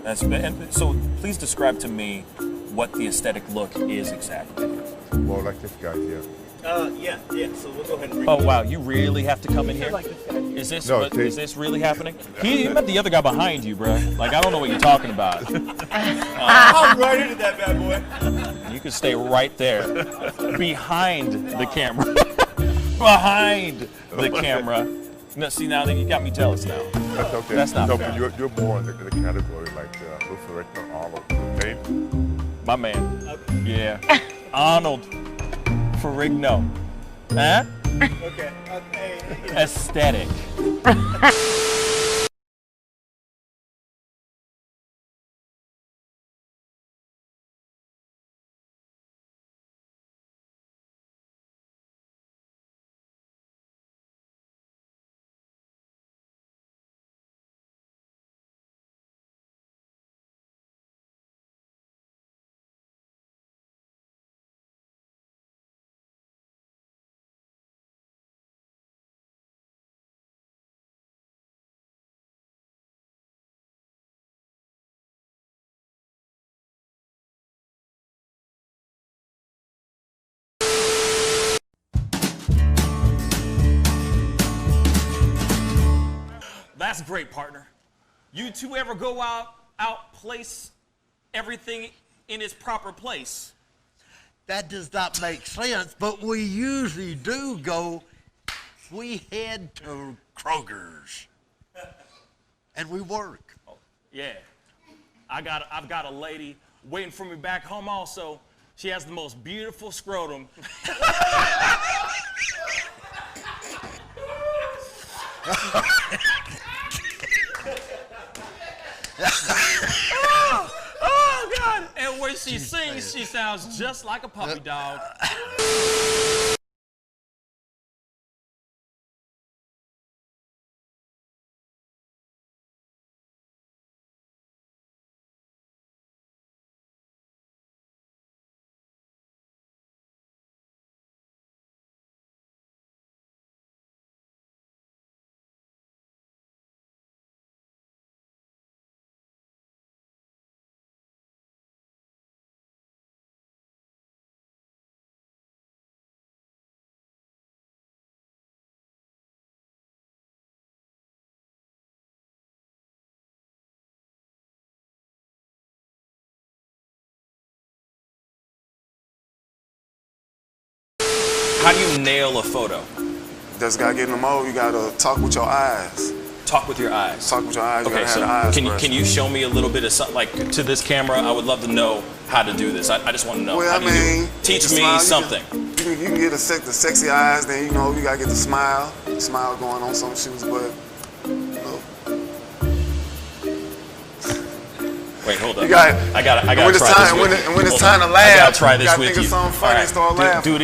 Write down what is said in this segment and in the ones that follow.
And so please describe to me what the aesthetic look is exactly. Well, like this guy here. Yeah. So we'll go ahead and bring Oh wow, you really have to come in here? Is this is this really happening? He met the other guy behind you, bro. Like I don't know what you're talking about. I'm right into that bad boy. You can stay right there, behind the camera, behind the camera. No, see now you got me jealous now. That's okay. That's not no, fair. but you're more in the category like Luther Rickner, Arnold, okay? My man. Yeah. Arnold Ferrigno. Huh? Okay. Aesthetic. That's great, partner. You two ever go outplace everything in its proper place? That does not make sense, but we usually do go, we head to Kroger's and we work. Oh, yeah. I've got a lady waiting for me back home also. She has the most beautiful scrotum. Oh, God. And when she sings, she sounds just like a puppy dog. How do you nail a photo? Just gotta get in the mode. You gotta talk with your eyes. Talk with your eyes. Talk with your eyes. Okay, so can you show me a little bit of something, like to this camera? I would love to know how to do this. I just want to know. Well, how do you do it? Teach me something. You can get the sexy eyes. Then you gotta get the smile going on some shoes, but. Wait, hold up. I gotta try when this with you. And when it's time to laugh, I gotta try this you gotta with think you. of something funny and start laughing. Do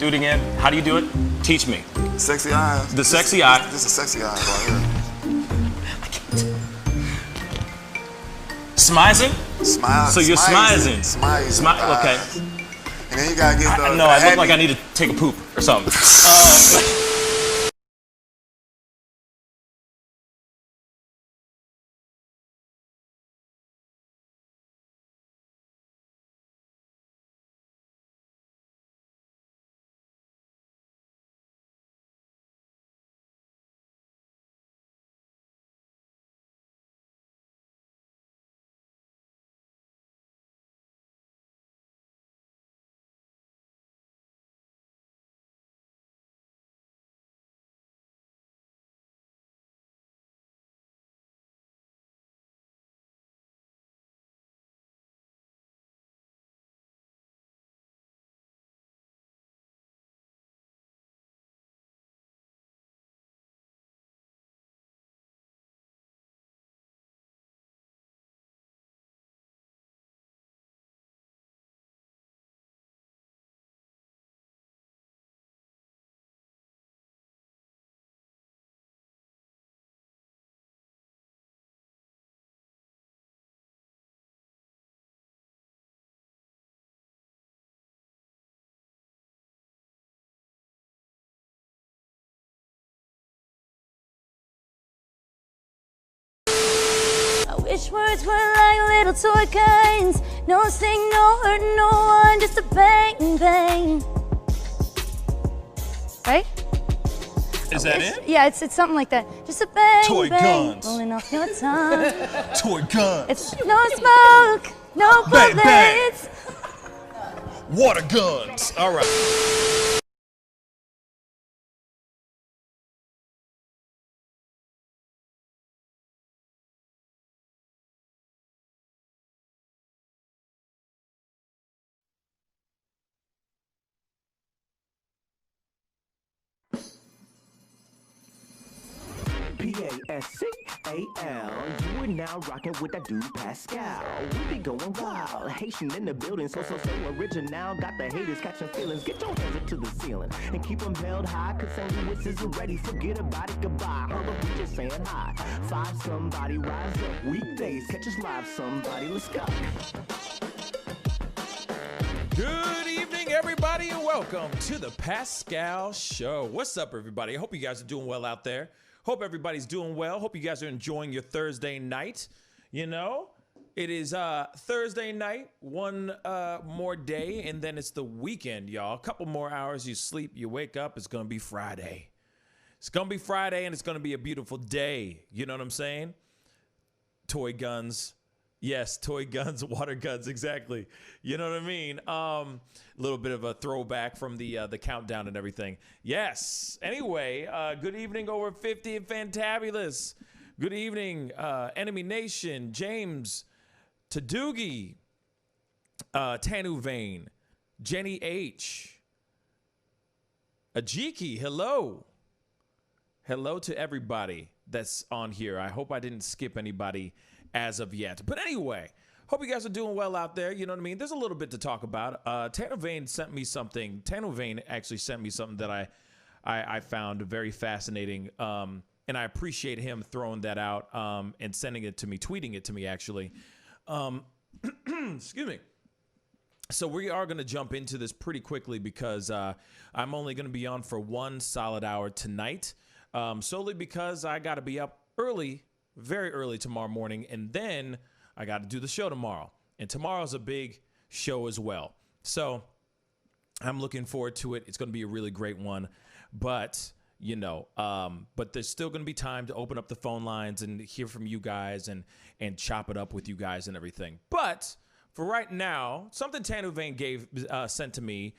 it again. How do you do it? Teach me. Sexy eyes. The sexy eye. This is sexy eyes right here. Smizing? Smile. So you're smizing. Smile. Okay. And then you gotta get the. No, I look like I need to take a poop or something. Wish words were like little toy guns. No sting, no hurt, no one, just a bang, bang. Right? Is that it? Yeah, it's something like that. Just a bang, Toy bang, guns. rolling off your tongue. Toy guns. It's no smoke, no Bang, bang. bullets. Water guns. All right. Pascal, you are now rocking with that dude Pascal. We be going wild, Haitian in the building, so original. Got the haters catching feelings. Get your hands up to the ceiling and keep them held high. Cause St. Louis isn't ready. Forget about it, goodbye. Hold up, we just saying hi. Five somebody, rise up. Weekdays, catch us live. Somebody, let's go. Good evening, everybody, and welcome to the Pascal Show. What's up, everybody? I hope you guys are doing well out there. Hope everybody's doing well. Hope you guys are enjoying your Thursday night. You know, it is Thursday night, one more day, and then it's the weekend, y'all. A couple more hours, you sleep, you wake up, it's going to be Friday. It's going to be Friday, and it's going to be a beautiful day. You know what I'm saying? Toy guns. Yes, toy guns, water guns, exactly. You know what I mean? A little bit of a throwback from the countdown and everything. Yes. Anyway, good evening, over 50 and fantabulous. Good evening, Enemy Nation, James, Tadoogie, Tanu Vane, Jenny H, Ajiki, hello. Hello to everybody that's on here. I hope I didn't skip anybody as of yet. But anyway, hope you guys are doing well out there. You know what I mean? There's a little bit to talk about. Tanu Vane sent me something. Tanu Vane actually sent me something that I found very fascinating. And I appreciate him throwing that out and sending it to me, tweeting it to me, actually. Excuse me. So we are going to jump into this pretty quickly because I'm only going to be on for one solid hour tonight, solely because I got to be up early, very early tomorrow morning, and then I got to do the show tomorrow. And tomorrow's a big show as well. So I'm looking forward to it. It's going to be a really great one. But, you know, but there's still going to be time to open up the phone lines and hear from you guys and chop it up with you guys and everything. But for right now, something Tanu Vane sent to me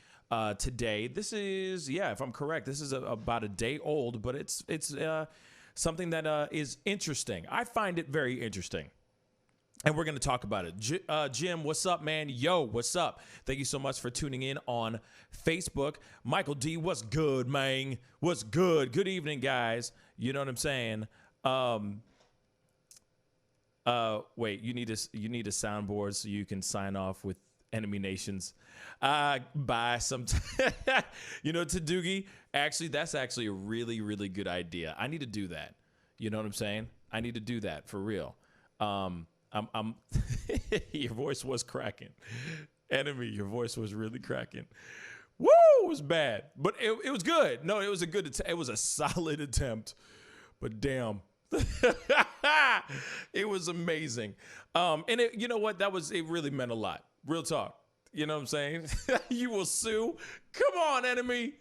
today. This is, yeah, if I'm correct, this is about a day old, but it's something that is interesting. I find it very interesting. And we're going to talk about it. Jim, what's up, man? Yo, what's up? Thank you so much for tuning in on Facebook. Michael D, what's good, man? What's good? Good evening, guys. You know what I'm saying? Wait, you need a soundboard so you can sign off with Enemy Nations. Bye sometime. You know, Tadoogie, actually, that's actually a really, really good idea. I need to do that. You know what I'm saying? I need to do that for real. Your voice was cracking. Enemy, your voice was really cracking. Woo, it was bad, but it was good. No, it was it was a solid attempt, but damn. It was amazing. And you know what? It really meant a lot. Real talk. You know what I'm saying? You will sue. Come on, Enemy.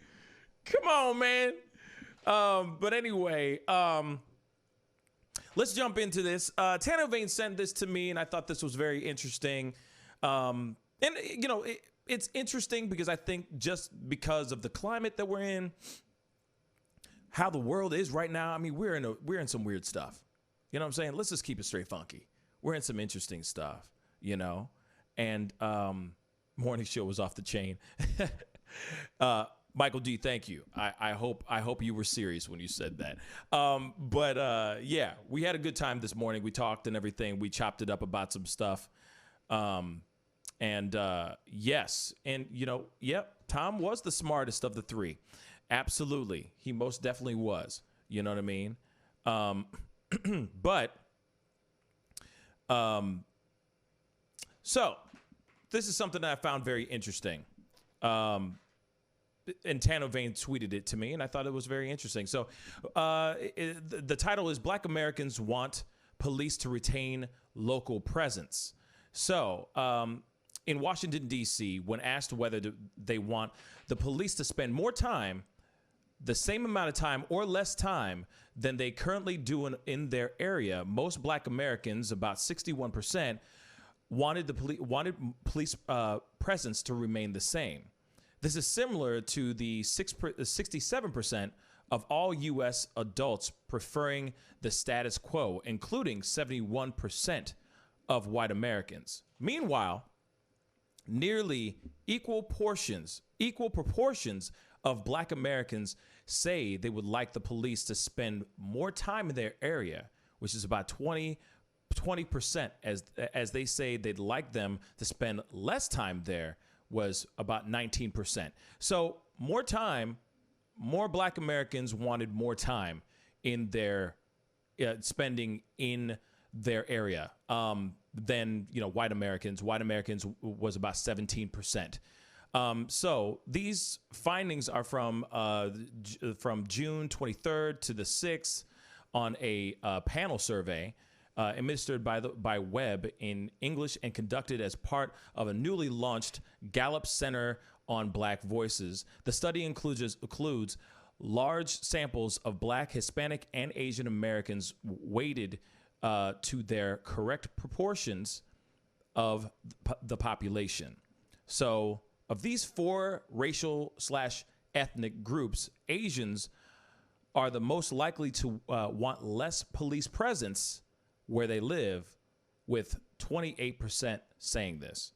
Come on, man. But anyway, let's jump into this. Tanu Vane sent this to me, and I thought this was very interesting. And, you know, it's interesting because I think just because of the climate that we're in, how the world is right now, I mean, we're in some weird stuff. You know what I'm saying? Let's just keep it straight funky. We're in some interesting stuff, you know? And morning show was off the chain. Michael D, thank you. I hope you were serious when you said that. But yeah, we had a good time this morning. We talked and everything. We chopped it up about some stuff. Yes, and you know, yep, Tom was the smartest of the three. Absolutely, he most definitely was. You know what I mean? So this is something that I found very interesting. And Tanu Vane tweeted it to me, and I thought it was very interesting. So the title is Black Americans Want police to retain local presence. So, in Washington, D.C., when asked whether they want the police to spend more time, the same amount of time or less time than they currently do in their area, most Black Americans, about 61%, wanted police presence to remain the same. This is similar to the 67% of all U.S. adults preferring the status quo, including 71% of white Americans. Meanwhile, nearly equal proportions of Black Americans say they would like the police to spend more time in their area, which is about 20%, as they say they'd like them to spend less time there, was about 19%. So more time, more Black Americans wanted more time in their spending in their area than white Americans. White Americans was about 17%. So these findings are from June 23rd to the 6th on a panel survey administered by Webb in English and conducted as part of a newly launched Gallup Center on Black Voices. The study includes large samples of Black, Hispanic, and Asian Americans weighted to their correct proportions of the population. So of these four racial/ethnic groups, Asians are the most likely to want less police presence where they live, with 28% saying this.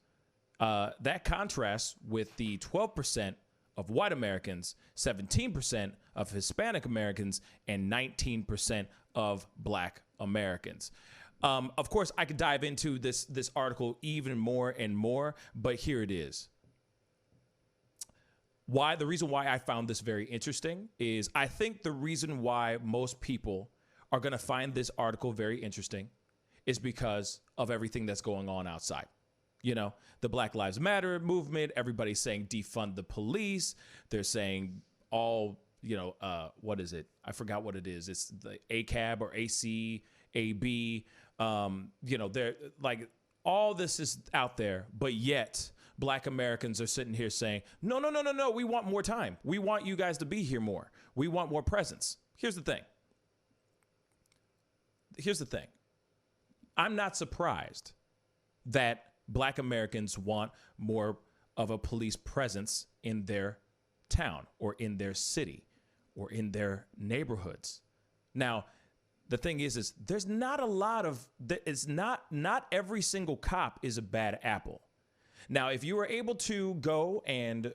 That contrasts with the 12% of white Americans, 17% of Hispanic Americans, and 19% of Black Americans. Of course, I could dive into this article even more and more, but here it is. The reason why I found this very interesting is I think the reason why most people are going to find this article very interesting is because of everything that's going on outside. The Black Lives Matter movement, everybody's saying defund the police. They're saying all, what is it? I forgot what it is. It's the ACAB or ACAB. They're like, all this is out there, but yet Black Americans are sitting here saying, no, we want more time. We want you guys to be here more. We want more presence. Here's the thing. I'm not surprised that Black Americans want more of a police presence in their town or in their city or in their neighborhoods. Now, the thing is there's not a lot of, it's not every single cop is a bad apple. Now, if you were able to go and,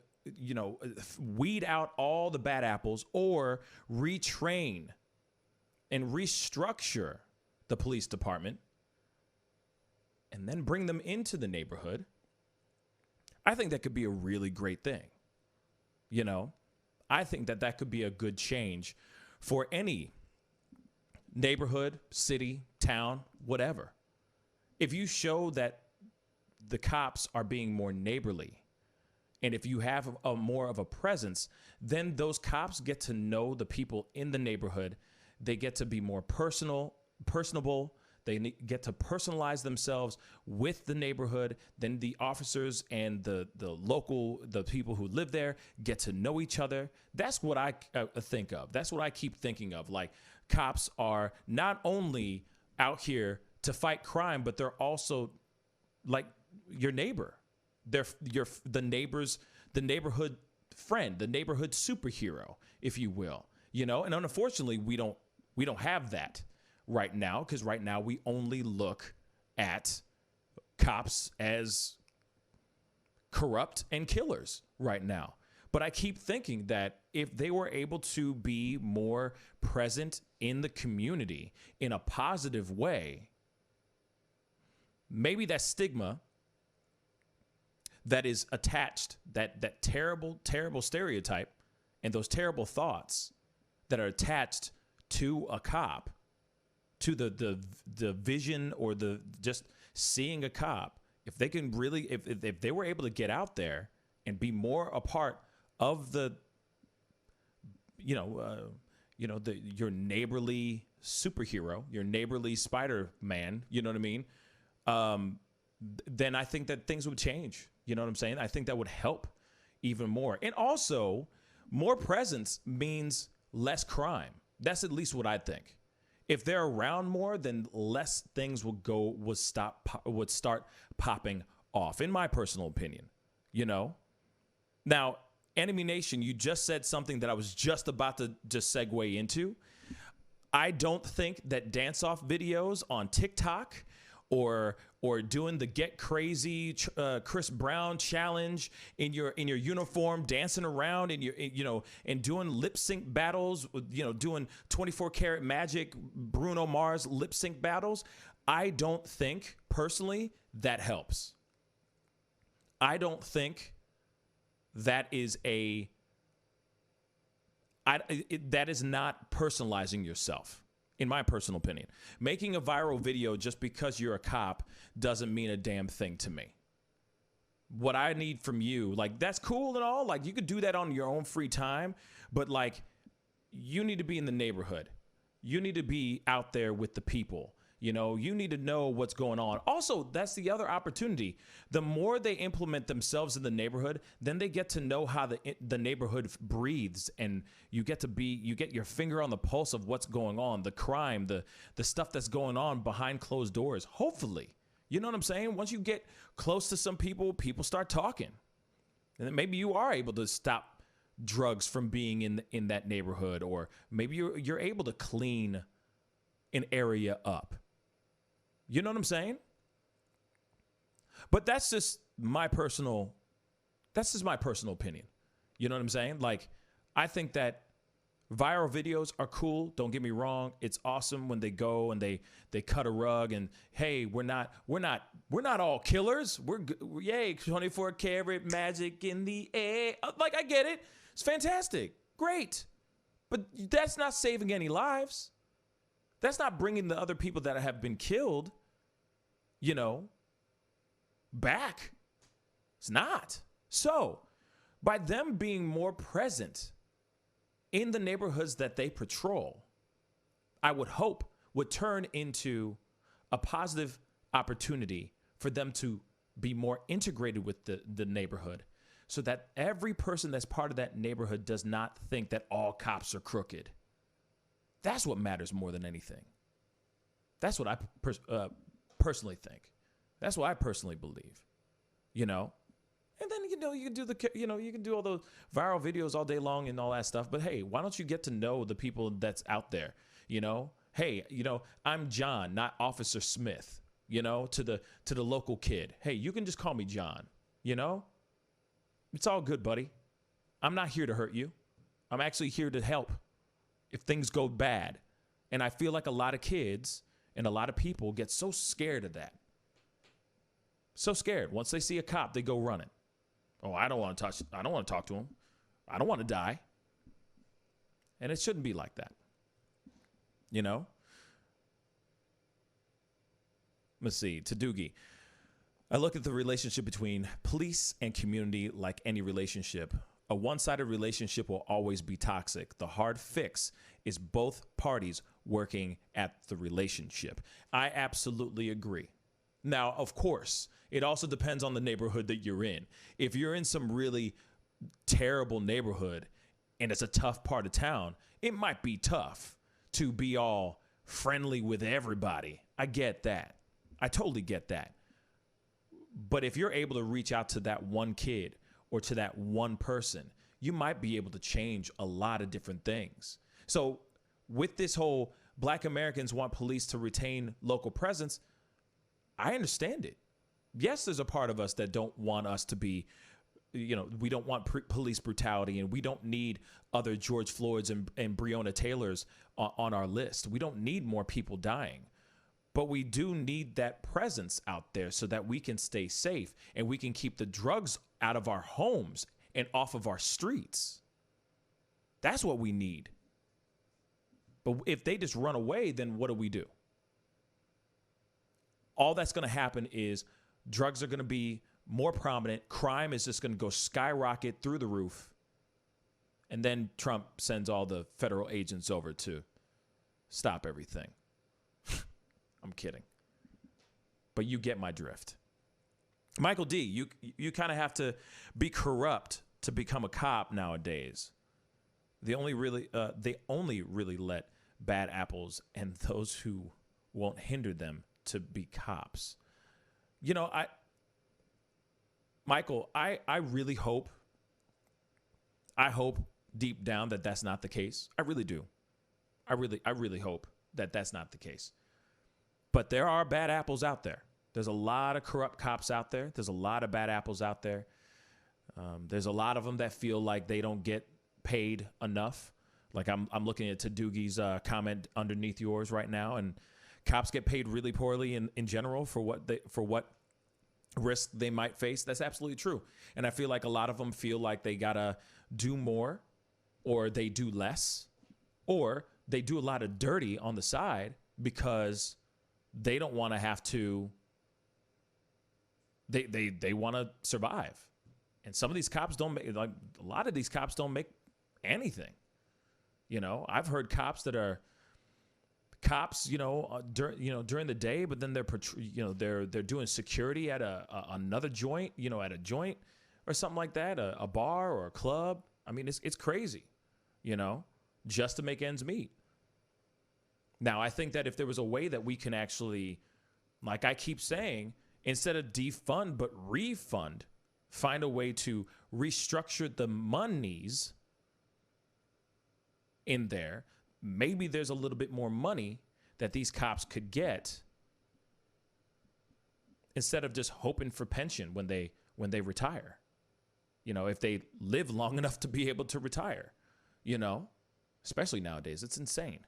weed out all the bad apples or retrain and restructure the police department and then bring them into the neighborhood, I think that could be a really great thing. I think that could be a good change for any neighborhood, city, town, whatever. If you show that the cops are being more neighborly, and if you have more of a presence, then those cops get to know the people in the neighborhood. They get to be more personable. They get to personalize themselves with the neighborhood. Then the officers and the people who live there get to know each other. That's what I think of. That's what I keep thinking of. Like, cops are not only out here to fight crime, but they're also like your neighbor. They're the neighborhood friend, the neighborhood superhero, if you will. And unfortunately, we don't have that right now, because right now we only look at cops as corrupt and killers right now. But I keep thinking that if they were able to be more present in the community in a positive way, maybe that stigma that is attached, that terrible, terrible stereotype and those terrible thoughts that are attached to a cop, to the vision or the just seeing a cop, if they can really, if they were able to get out there and be more a part of the, your neighborly superhero, your neighborly Spider-Man, you know what I mean? Then I think that things would change. You know what I'm saying? I think that would help even more. And also, more presence means less crime. That's at least what I think. If they're around more, then less things would start popping off, in my personal opinion. You know? Now, Enemy Nation, you just said something that I was just about to just segue into. I don't think that dance-off videos on TikTok or doing the Get Crazy Chris Brown challenge in your uniform, dancing around and doing lip sync battles, doing 24 Karat Magic, Bruno Mars lip sync battles. I don't think personally that helps. I don't think that is that is not personalizing yourself. In my personal opinion, making a viral video just because you're a cop doesn't mean a damn thing to me. What I need from you, like, that's cool and all. Like, you could do that on your own free time, but like, you need to be in the neighborhood. You need to be out there with the people. You know, you need to know what's going on. Also, that's the other opportunity. The more they implement themselves in the neighborhood, then they get to know how the neighborhood breathes, and you get your finger on the pulse of what's going on, the crime, the stuff that's going on behind closed doors. Hopefully, you know what I'm saying? Once you get close to some people start talking, and then maybe you are able to stop drugs from being in that neighborhood, or maybe you're able to clean an area up. You know what I'm saying? But that's just my personal opinion. You know what I'm saying? Like, I think that viral videos are cool. Don't get me wrong. It's awesome when they go and they cut a rug and, hey, we're not all killers. Yay, 24 Karat Magic in the air. Like, I get it. It's fantastic. Great. But that's not saving any lives. That's not bringing the other people that have been killed, back. It's not. So, by them being more present in the neighborhoods that they patrol, I would hope would turn into a positive opportunity for them to be more integrated with the neighborhood, so that every person that's part of that neighborhood does not think that all cops are crooked. That's what matters more than anything. That's what I personally think. That's what I personally believe. And then you can do you can do all those viral videos all day long and all that stuff. But hey, why don't you get to know the people that's out there? Hey, I'm John, not Officer Smith. To the local kid. Hey, you can just call me John. It's all good, buddy. I'm not here to hurt you. I'm actually here to help if things go bad. And I feel like a lot of kids and a lot of people get so scared of that. So scared. Once they see a cop, they go running. Oh, I don't want to talk to him. I don't want to die. And it shouldn't be like that. Let's see. To Doogie. I look at the relationship between police and community like any relationship. A one-sided relationship will always be toxic. The hard fix is both parties working at the relationship. I absolutely agree. Now, of course, it also depends on the neighborhood that you're in. If you're in some really terrible neighborhood and it's a tough part of town, it might be tough to be all friendly with everybody. I get that. I totally get that. But if you're able to reach out to that one kid or to that one person, you might be able to change a lot of different things. So with this whole Black Americans want police to retain local presence, I understand it. Yes, there's a part of us that don't want us to be, we don't want police brutality, and we don't need other George Floyds and Breonna Taylors on our list. We don't need more people dying. But we do need that presence out there so that we can stay safe and we can keep the drugs out of our homes and off of our streets. That's what we need. But if they just run away, then what do we do? All that's going to happen is drugs are going to be more prominent. Crime is just going to go skyrocket through the roof. And then Trump sends all the federal agents over to stop everything. I'm kidding. But you get my drift. Michael D., you kind of have to be corrupt to become a cop nowadays. They only really let bad apples and those who won't hinder them to be cops. You know, Michael, I really hope deep down that that's not the case. I really do. I really hope that that's not the case. But there are bad apples out there. There's a lot of corrupt cops out there. There's a lot of bad apples out there. There's a lot of them that feel like they don't get paid enough. Like I'm looking at Tadoogi's comment underneath yours right now, and cops get paid really poorly in general for what risk they might face. That's absolutely true. And I feel like a lot of them feel like they gotta do more, or they do less, or they do a lot of dirty on the side because they don't want to have to. They want to survive, and some of these cops don't make, like a lot of these cops don't make anything. You know, I've heard cops that are cops, during the day, but then they're doing security at another joint, at a joint or something like that, a bar or a club. I mean, it's crazy, just to make ends meet. Now, I think that if there was a way that we can actually, like I keep saying, instead of defund but refund, find a way to restructure the monies in there, maybe there's a little bit more money that these cops could get instead of just hoping for pension when they retire. If they live long enough to be able to retire, especially nowadays, it's insane.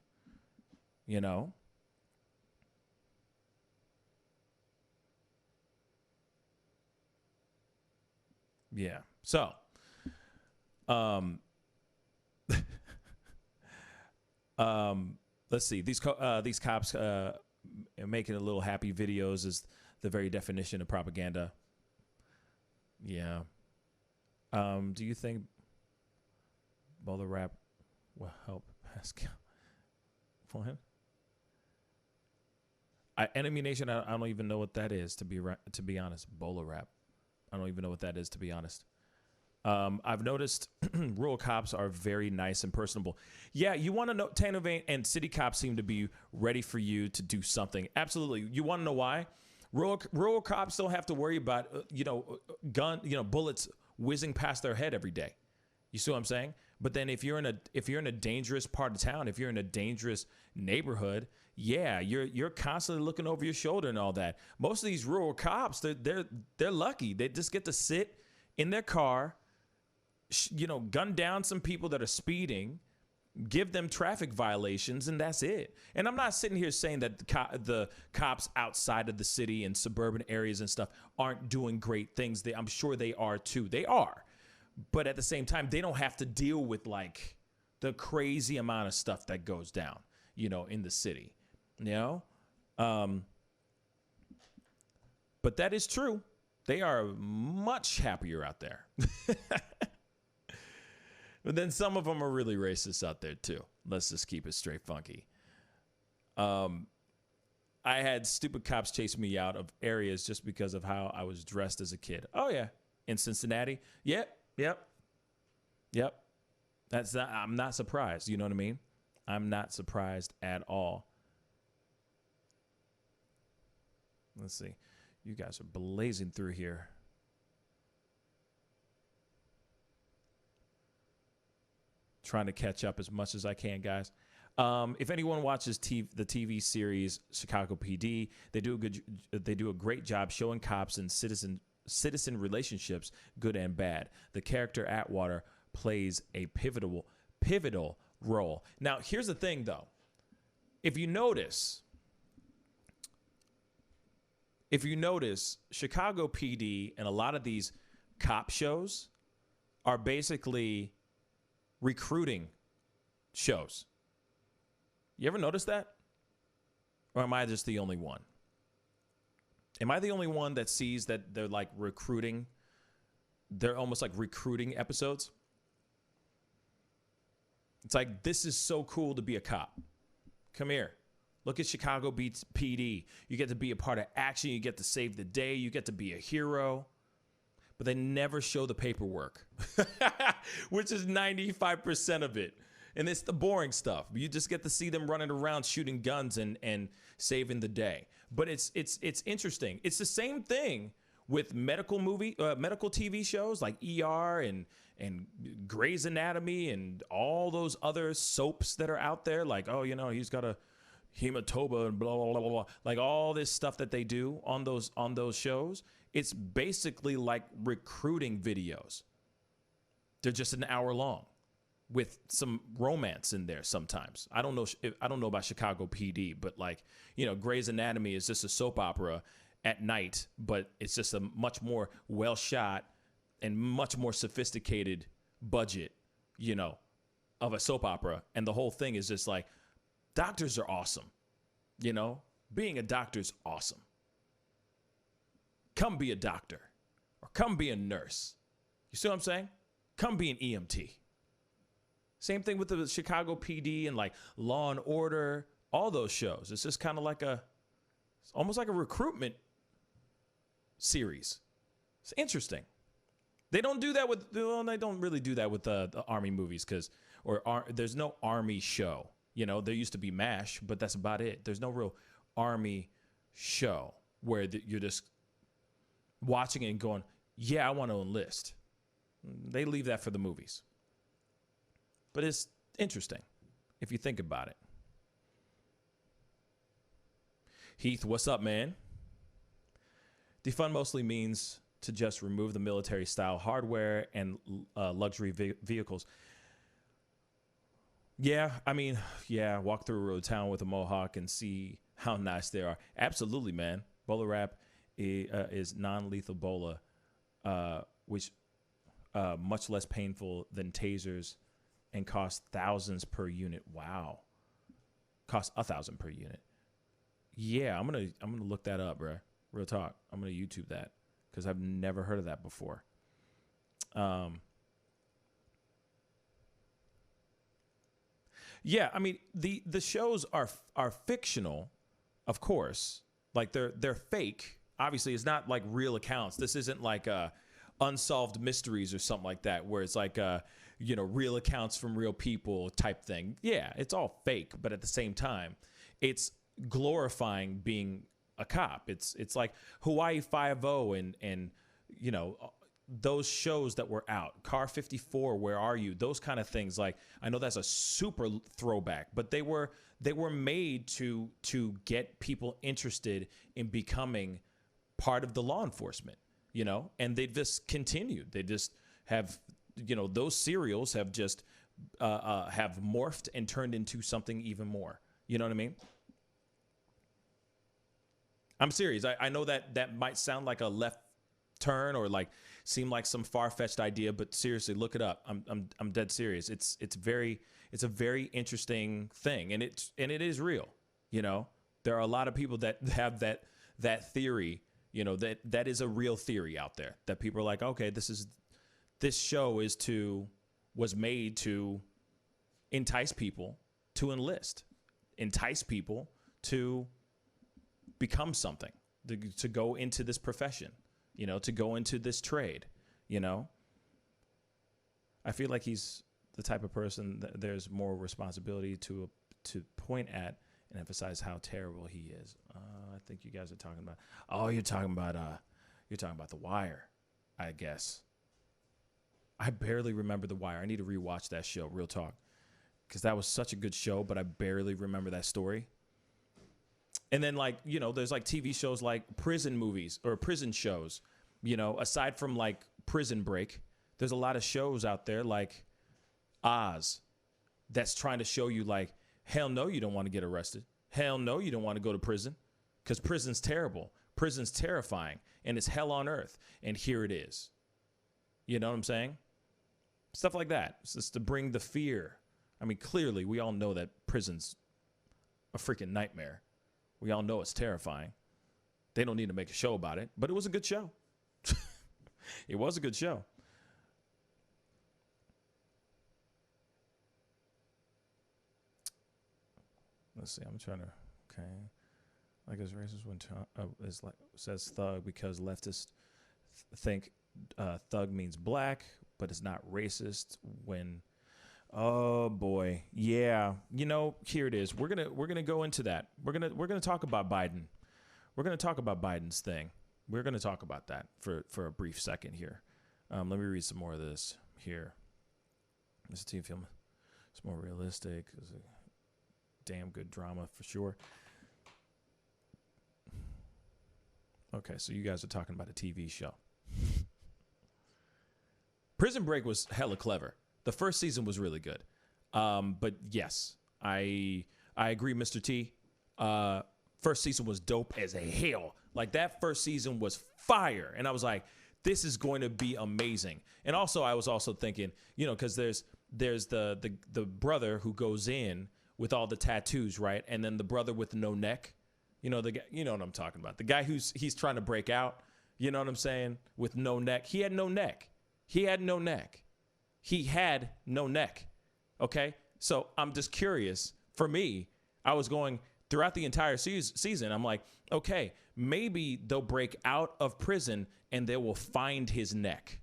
Yeah. So, let's see. These cops making a little happy videos is the very definition of propaganda. Yeah. Do you think Bowler Rap will help Pascal? What? Enemy Nation. I don't even know what that is. To be honest, Bowler Rap. I don't even know what that is, to be honest. I've noticed rural cops are very nice and personable. Yeah, you want to know, Tannervane and city cops seem to be ready for you to do something. Absolutely. You want to know why? Rural cops don't have to worry about, bullets whizzing past their head every day. You see what I'm saying? But then if you're in a dangerous part of town, if you're in a dangerous neighborhood, yeah, you're constantly looking over your shoulder and all that. Most of these rural cops, they're lucky. They just get to sit in their car, gun down some people that are speeding, give them traffic violations, and that's it. And I'm not sitting here saying that the cops outside of the city and suburban areas and stuff aren't doing great things. I'm sure they are too. They are. But at the same time, they don't have to deal with like the crazy amount of stuff that goes down, in the city, But that is true. They are much happier out there. But then some of them are really racist out there too. Let's just keep it straight funky. I had stupid cops chase me out of areas just because of how I was dressed as a kid. Oh yeah. In Cincinnati. Yep. I'm not surprised. You know what I mean? I'm not surprised at all. Let's see. You guys are blazing through here. Trying to catch up as much as I can, guys. If anyone watches the TV series Chicago PD, they do a great job showing cops and citizen relationships, good and bad. The character Atwater plays a pivotal role. Now, here's the thing, though. If you notice, Chicago PD and a lot of these cop shows are basically recruiting shows. You ever notice that? Or am I just the only one? Am I the only one that sees that they're like recruiting? They're almost like recruiting episodes. It's like, this is so cool to be a cop. Come here. Look at Chicago PD. You get to be a part of action. You get to save the day. You get to be a hero. But they never show the paperwork, which is 95% of it. And it's the boring stuff. You just get to see them running around shooting guns and saving the day. But it's interesting. It's the same thing with medical TV shows like ER and Grey's Anatomy and all those other soaps that are out there. Like, oh, he's got a hematoma and blah, blah, blah, blah. Like all this stuff that they do on those shows. It's basically like recruiting videos. They're just an hour long with some romance in there sometimes. I don't know about Chicago PD, but Grey's Anatomy is just a soap opera at night, but it's just a much more well shot and much more sophisticated budget, of a soap opera. And the whole thing is just like, doctors are awesome. Being a doctor is awesome. Come be a doctor or come be a nurse. You see what I'm saying? Come be an EMT. Same thing with the Chicago PD and like Law and Order, all those shows. It's just kind of like almost like a recruitment series. It's interesting. They don't do that they don't really do that with the Army movies there's no Army show. There used to be MASH, but that's about it. There's no real Army show where you're just watching it and going, yeah, I want to enlist. They leave that for the movies. But it's interesting if you think about it. Heath, what's up, man? Defund mostly means to just remove the military-style hardware and luxury vehicles. Yeah, walk through a road town with a mohawk and see how nice they are. Absolutely, man. Bowler wrap is non-lethal bowler, which much less painful than tasers and costs thousands per unit. Wow. Costs $1,000 per unit. Yeah, I'm gonna look that up, bro. Real talk. I'm gonna YouTube that because I've never heard of that before. Yeah, the shows are fictional, of course. Like they're fake. Obviously, it's not like real accounts. This isn't like Unsolved Mysteries or something like that, where it's like real accounts from real people type thing. Yeah, it's all fake, but at the same time, it's glorifying being a cop. It's like Hawaii Five-0 and those shows that were out. Car 54, Where Are You? Those kind of things. Like, I know that's a super throwback, but they were made to get people interested in becoming part of the law enforcement, and they just continued. They just have, those serials have just have morphed and turned into something even more. You know what I mean? I'm serious. I know that might sound like a left turn or like seem like some far-fetched idea, but seriously, look it up. I'm dead serious. It's a very interesting thing, and it is real. There are a lot of people that have that theory. That is a real theory out there that people are like, okay, this show was made to entice people to enlist, entice people to become something, to go into this profession, to go into this trade, I feel like he's the type of person that there's more responsibility to point at and emphasize how terrible he is. I think you guys are talking about, you're talking about The Wire, I guess. I barely remember The Wire. I need to rewatch that show, real talk, because that was such a good show, but I barely remember that story. And then, there's TV shows like prison movies or prison shows, aside from Prison Break, there's a lot of shows out there like Oz that's trying to show you hell no, you don't want to get arrested. Hell no, you don't want to go to prison because prison's terrible. Prison's terrifying and it's hell on earth. And here it is. You know what I'm saying? Stuff like that. It's just to bring the fear. Clearly we all know that prison's a freaking nightmare. We all know it's terrifying. They don't need to make a show about it, but it was a good show. It was a good show. let's see. I'm trying to. Okay. Like as racist when is like says thug because leftists think thug means black, but it's not racist when. Oh boy, yeah. You know, here it is. We're gonna go into that. We're gonna talk about Biden. We're gonna talk about Biden's thing. We're gonna talk about that for a brief second here. Let me read some more of this here. This TV film. It's more realistic. It's a damn good drama for sure. Okay, so you guys are talking about a TV show. Prison Break was hella clever. The first season was really good. But yes, I agree, Mr. T. First season was dope as hell. Like that first season was fire. And I was like, this is going to be amazing. And also, I was also thinking, you know, because there's the brother who goes in with all the tattoos, right? And then the brother with no neck. You know, the guy, you know what I'm talking about. The guy he's trying to break out, you know what I'm saying? With no neck. He had no neck. He had no neck. He had no neck. Okay? So I'm just curious. For me, I was going throughout the entire season. I'm like, okay, maybe they'll break out of prison and they will find his neck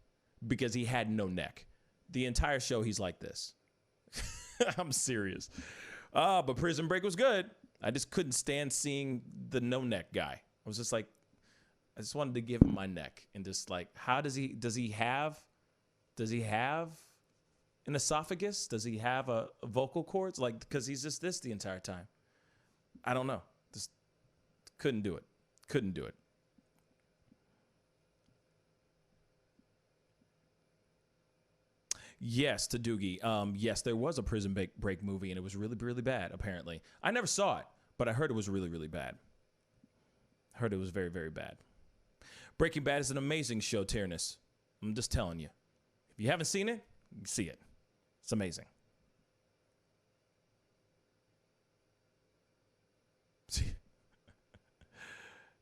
because he had no neck. The entire show, he's like this. I'm serious. But Prison Break was good. I just couldn't stand seeing the no neck guy. I was just like, I just wanted to give him my neck and just like, how does he have an esophagus? Does he have a vocal cords? Like, because he's just this the entire time. I don't know. Just couldn't do it. Couldn't do it. Yes, to Doogie. Yes, there was a Prison Break movie, and it was really, really bad, apparently. I never saw it, but I heard it was really, really bad. I heard it was very, very bad. Breaking Bad is an amazing show, Tyrannus. I'm just telling you. If you haven't seen it, see it. It's amazing.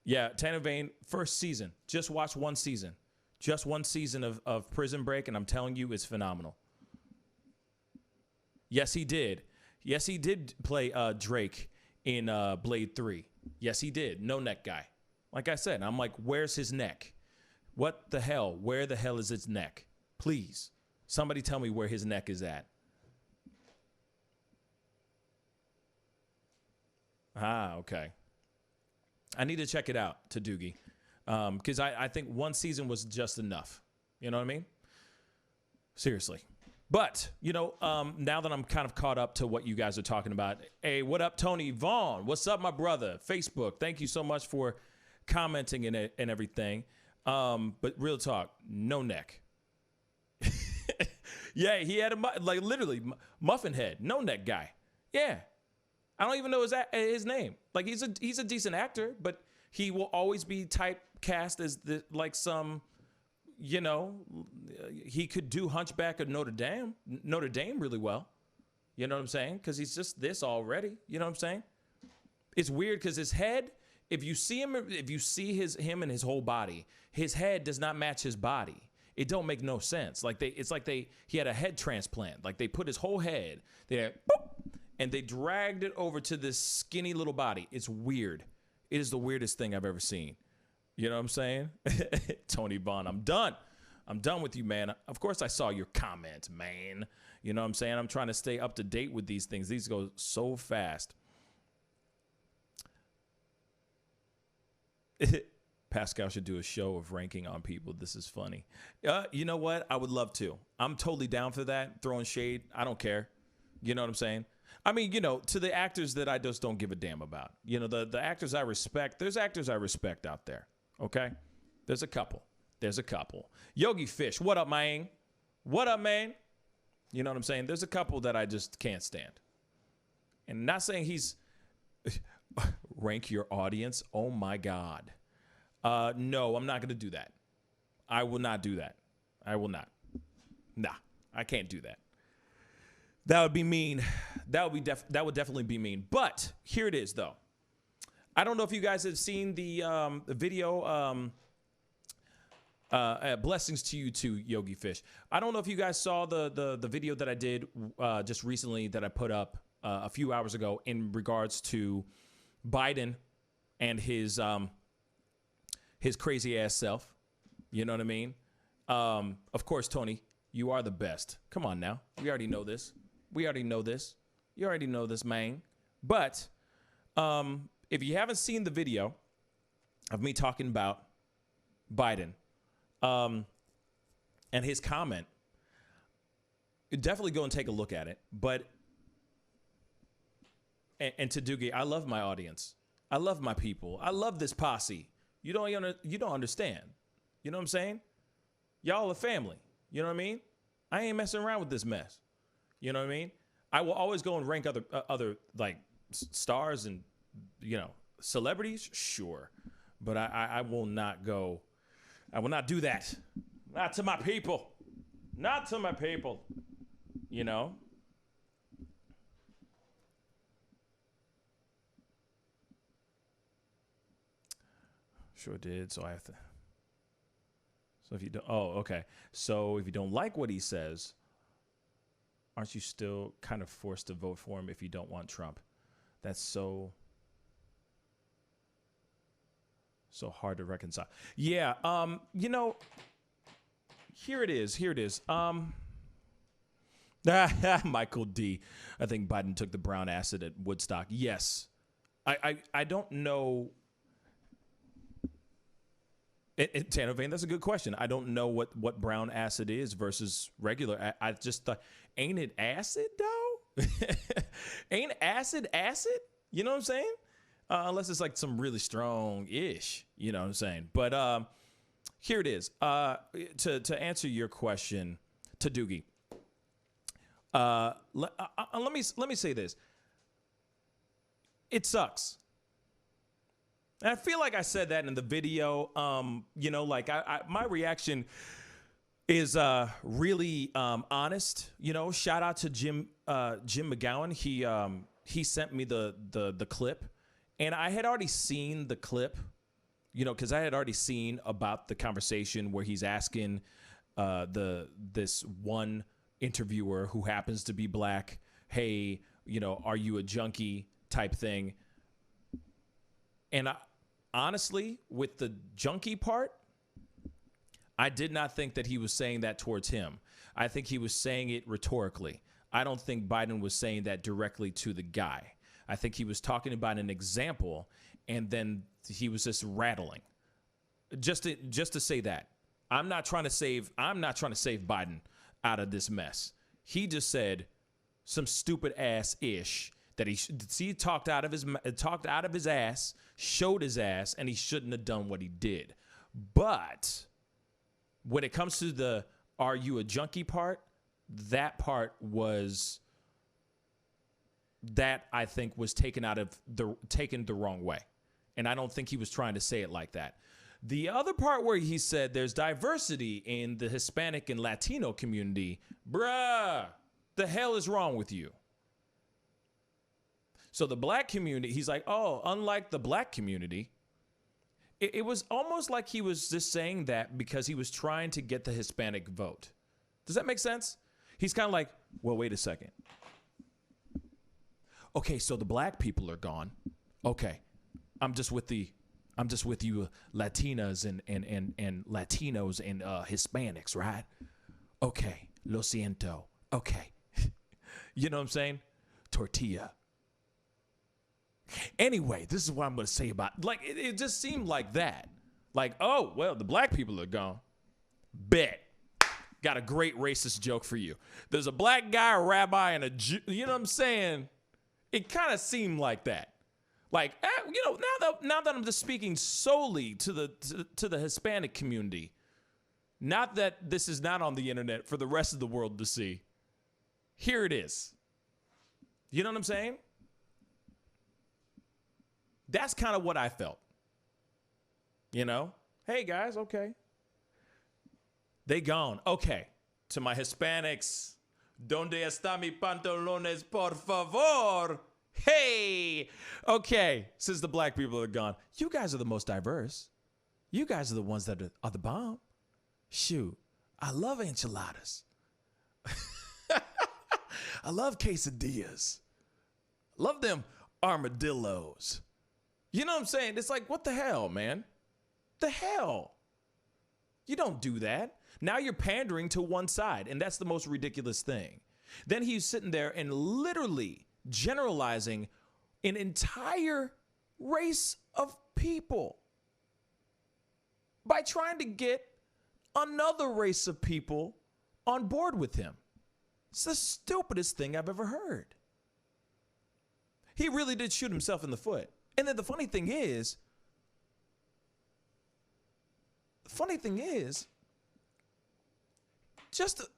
Yeah, Tanner Vane, first season. Just watch one season. Just one season of Prison Break, and I'm telling you, it's phenomenal. Yes, he did. Yes, he did play Drake in Blade 3. Yes, he did. No neck guy. Like I said, I'm like, where's his neck? What the hell? Where the hell is his neck? Please, somebody tell me where his neck is at. Ah, okay. I need to check it out, to Doogie. Because I think one season was just enough. You know what I mean? Seriously. But, you know, now that I'm kind of caught up to what you guys are talking about. Hey, what up, Tony Vaughn? What's up, my brother? Facebook. Thank you so much for commenting and everything. But real talk, no neck. Yeah, he had like literally muffin head, no neck guy. Yeah. I don't even know his name. Like he's a decent actor, but he will always be typecast as like some, you know, he could do Hunchback of Notre Dame really well. You know what I'm saying? Because he's just this already. You know what I'm saying? It's weird because his head, if you see him and his whole body, his head does not match his body. It don't make no sense. Like he had a head transplant. Like they put his whole head there, and they dragged it over to this skinny little body. It's weird. It is the weirdest thing I've ever seen. You know what I'm saying? Tony Vaughn, I'm done. I'm done with you, man. Of course I saw your comment, man. You know what I'm saying? I'm trying to stay up to date with these things. These go so fast. Pascal should do a show of ranking on people. This is funny. You know what? I would love to. I'm totally down for that. Throwing shade. I don't care. You know what I'm saying? I mean, you know, to the actors that I just don't give a damn about. You know, the actors I respect. There's actors I respect out there. Okay? There's a couple. Yogi Fish. What up, man? What up, man? You know what I'm saying? There's a couple that I just can't stand. And not saying he's... rank your audience? Oh, my God. No, I'm not going to do that. I will not do that. I will not. Nah, I can't do that. That would be mean. That would definitely be mean. But here it is, though. I don't know if you guys have seen the video. Blessings to you too, Yogi Fish. I don't know if you guys saw the video that I did just recently that I put up a few hours ago in regards to Biden and his crazy ass self. You know what I mean? Of course, Tony, you are the best. Come on now. We already know this. You already know this, man. But if you haven't seen the video of me talking about Biden and his comment, definitely go and take a look at it. But and to Doogie, I love my audience. I love my people. I love this posse. You don't understand. You know what I'm saying? Y'all are family. You know what I mean? I ain't messing around with this mess. You know what I mean? I will always go and rank other like stars and, you know, celebrities. Sure. But I will not go. I will not do that. Not to my people. Not to my people. You know? Sure did. So I have to. So if you don't, okay. So if you don't like what he says, aren't you still kind of forced to vote for him if you don't want Trump? That's so hard to reconcile. Yeah. You know, here it is. Michael D. I think Biden took the brown acid at Woodstock. Yes. I don't know. Tano Vane, that's a good question. I don't know what brown acid is versus regular. I just thought, ain't it acid though? Ain't acid? You know what I'm saying? Unless it's like some really strong-ish. You know what I'm saying? But here it is. To answer your question, to Doogie. Let me say this. It sucks. And I feel like I said that in the video. You know, like my reaction is really honest. You know, shout out to Jim McGowan. He sent me the clip, and I had already seen the clip. You know, because I had already seen about the conversation where he's asking this one interviewer who happens to be black, hey, you know, are you a junkie type thing? And honestly, with the junkie part, I did not think that he was saying that towards him. I think he was saying it rhetorically. I don't think Biden was saying that directly to the guy. I think he was talking about an example, and then he was just rattling. Just to say that. I'm not trying to save Biden out of this mess. He just said some stupid ass ish that he talked out of his ass, showed his ass, and he shouldn't have done what he did. But when it comes to the "are you a junkie" part, that part was that I think was taken the wrong way, and I don't think he was trying to say it like that. The other part where he said there's diversity in the Hispanic and Latino community, bruh, the hell is wrong with you? So the black community, he's like, oh, unlike the black community, it was almost like he was just saying that because he was trying to get the Hispanic vote. Does that make sense? He's kind of like, well, wait a second. Okay, so the black people are gone. Okay, I'm just with you Latinas and Latinos and Hispanics, right? Okay, lo siento. Okay. You know what I'm saying? Tortilla. Anyway, this is what I'm going to say about, like, it just seemed like that. Like, oh, well, the black people are gone. Bet. Got a great racist joke for you. There's a black guy, a rabbi, and a Jew. You know what I'm saying? It kind of seemed like that. Like, you know, now that I'm just speaking solely to the Hispanic community, not that this is not on the internet for the rest of the world to see. Here it is. You know what I'm saying? That's kind of what I felt. You know? Hey, guys, okay. They gone. Okay. To my Hispanics, ¿Dónde está mi pantalones, por favor? Hey! Okay, since the black people are gone, you guys are the most diverse. You guys are the ones that are the bomb. Shoot, I love enchiladas. I love quesadillas. Love them armadillos. You know what I'm saying? It's like, what the hell, man? The hell? You don't do that. Now you're pandering to one side, and that's the most ridiculous thing. Then he's sitting there and literally generalizing an entire race of people by trying to get another race of people on board with him. It's the stupidest thing I've ever heard. He really did shoot himself in the foot. And then the funny thing is, just like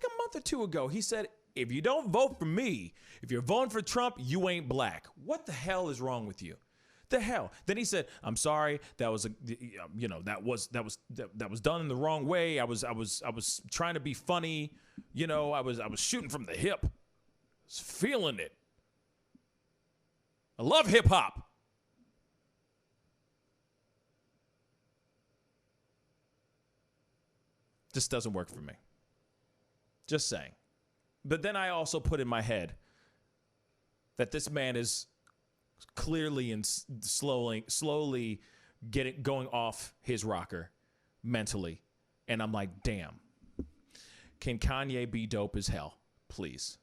a month or two ago, he said, if you don't vote for me, if you're voting for Trump, you ain't black. What the hell is wrong with you? The hell? Then he said, I'm sorry, that was done in the wrong way. I was trying to be funny. I was shooting from the hip. I was feeling it. I love hip hop. Just doesn't work for me. Just saying. But then I also put in my head that this man is clearly and slowly going off his rocker mentally. And I'm like, damn. Can Kanye be dope as hell? Please.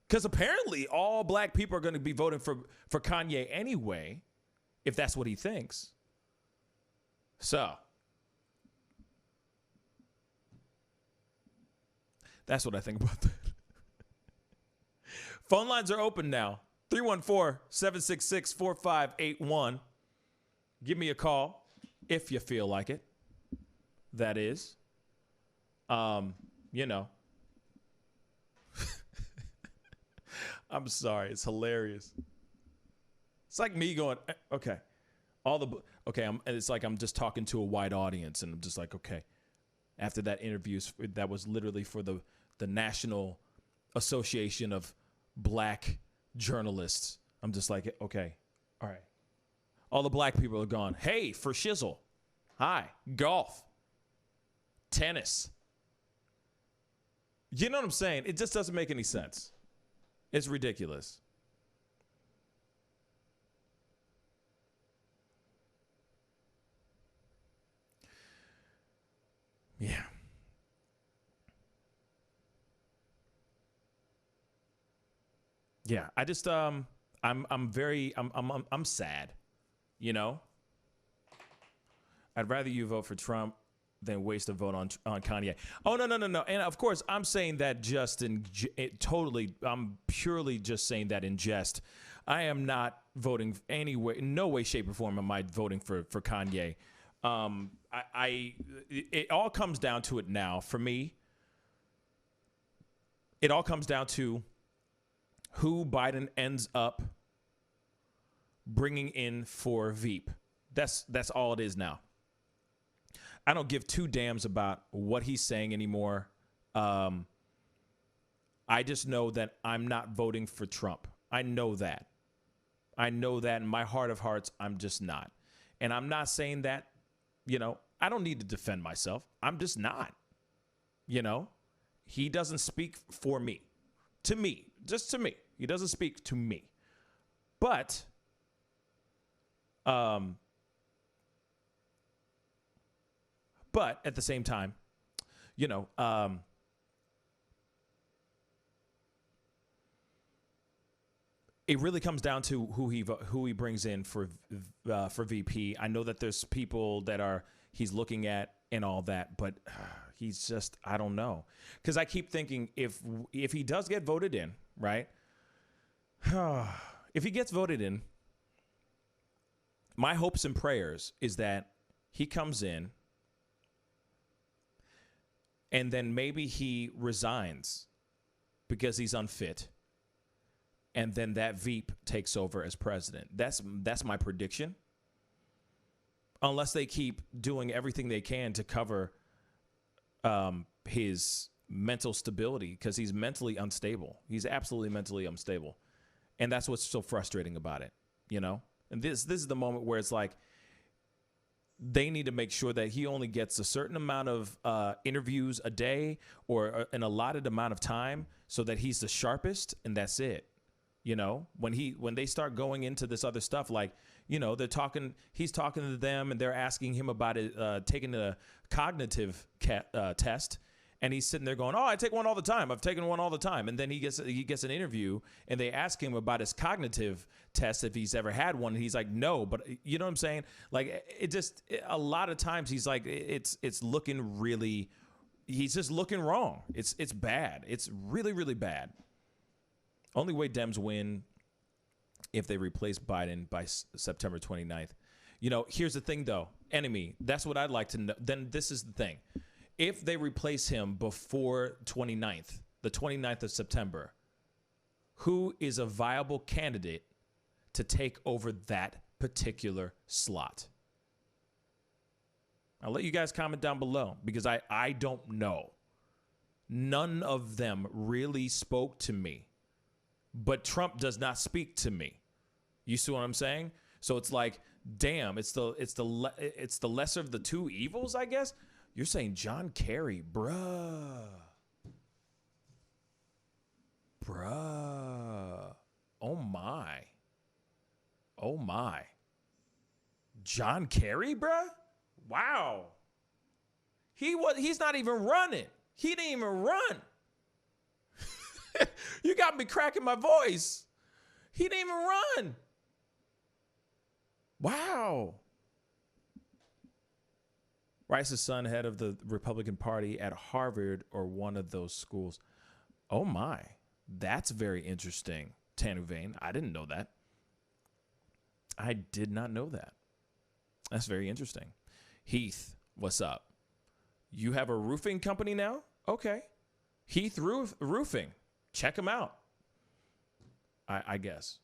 Because apparently all black people are going to be voting for Kanye anyway, if that's what he thinks. So that's what I think about that. Phone lines are open now. 314-766-4581. Give me a call if you feel like it. That is. I'm sorry. It's hilarious. It's like me going, okay. It's like I'm just talking to a wide audience, and I'm just like, okay. After that interview, that was literally for the National Association of Black Journalists. I'm just like, okay, all right. All the black people are gone. Hey, for shizzle. Hi, golf. Tennis. You know what I'm saying? It just doesn't make any sense. It's ridiculous. Yeah. Yeah, I just I'm sad, I'd rather you vote for Trump than waste a vote on Kanye. Oh, no. And of course, I'm saying that I'm purely just saying that in jest. I am not voting anyway, no way, shape, or form am I voting for Kanye. It all comes down to it now. For me, it all comes down to who Biden ends up bringing in for Veep. That's all it is now. I don't give two damns about what he's saying anymore. I just know that I'm not voting for Trump. I know that. In my heart of hearts, I'm just not. And I'm not saying that, I don't need to defend myself. I'm just not. He doesn't speak for me. To me. Just to me. He doesn't speak to me. But at the same time, it really comes down to who he brings in for VP. I know that there's people that he's looking at and all that, but he's just, I don't know, because I keep thinking if he does get voted in, right? If he gets voted in, my hopes and prayers is that he comes in and then maybe he resigns because he's unfit. And then that Veep takes over as president. That's my prediction. Unless they keep doing everything they can to cover his mental stability, because he's mentally unstable. He's absolutely mentally unstable. And that's what's so frustrating about it, And this is the moment where it's like they need to make sure that he only gets a certain amount of interviews a day or an allotted amount of time so that he's the sharpest, and that's it. You know, when they start going into this other stuff, like, you know, he's talking to them and they're asking him about it, taking a cognitive test. And he's sitting there going, oh, I take one all the time. I've taken one all the time. And then he gets an interview and they ask him about his cognitive test, if he's ever had one. And he's like, no, but you know what I'm saying? Like a lot of times he's like, it's looking really, he's just looking wrong. It's bad. It's really, really bad. Only way Dems win if they replace Biden by September 29th. You know, here's the thing, though. Enemy, that's what I'd like to know. Then this is the thing. If they replace him before the 29th of September, who is a viable candidate to take over that particular slot? I'll let you guys comment down below because I don't know. None of them really spoke to me. But Trump does not speak to me. You see what I'm saying? So it's like, damn, it's the lesser of the two evils, I guess. You're saying John Kerry, bruh. Oh my. John Kerry, bruh? Wow. He's not even running. He didn't even run. You got me cracking my voice. He didn't even run. Wow. Rice's son, head of the Republican Party at Harvard or one of those schools. Oh my, that's very interesting, Tanu Vane. I didn't know that. I did not know that. That's very interesting. Heath, what's up? You have a roofing company now? Okay. Heath Roofing. Check him out. I guess.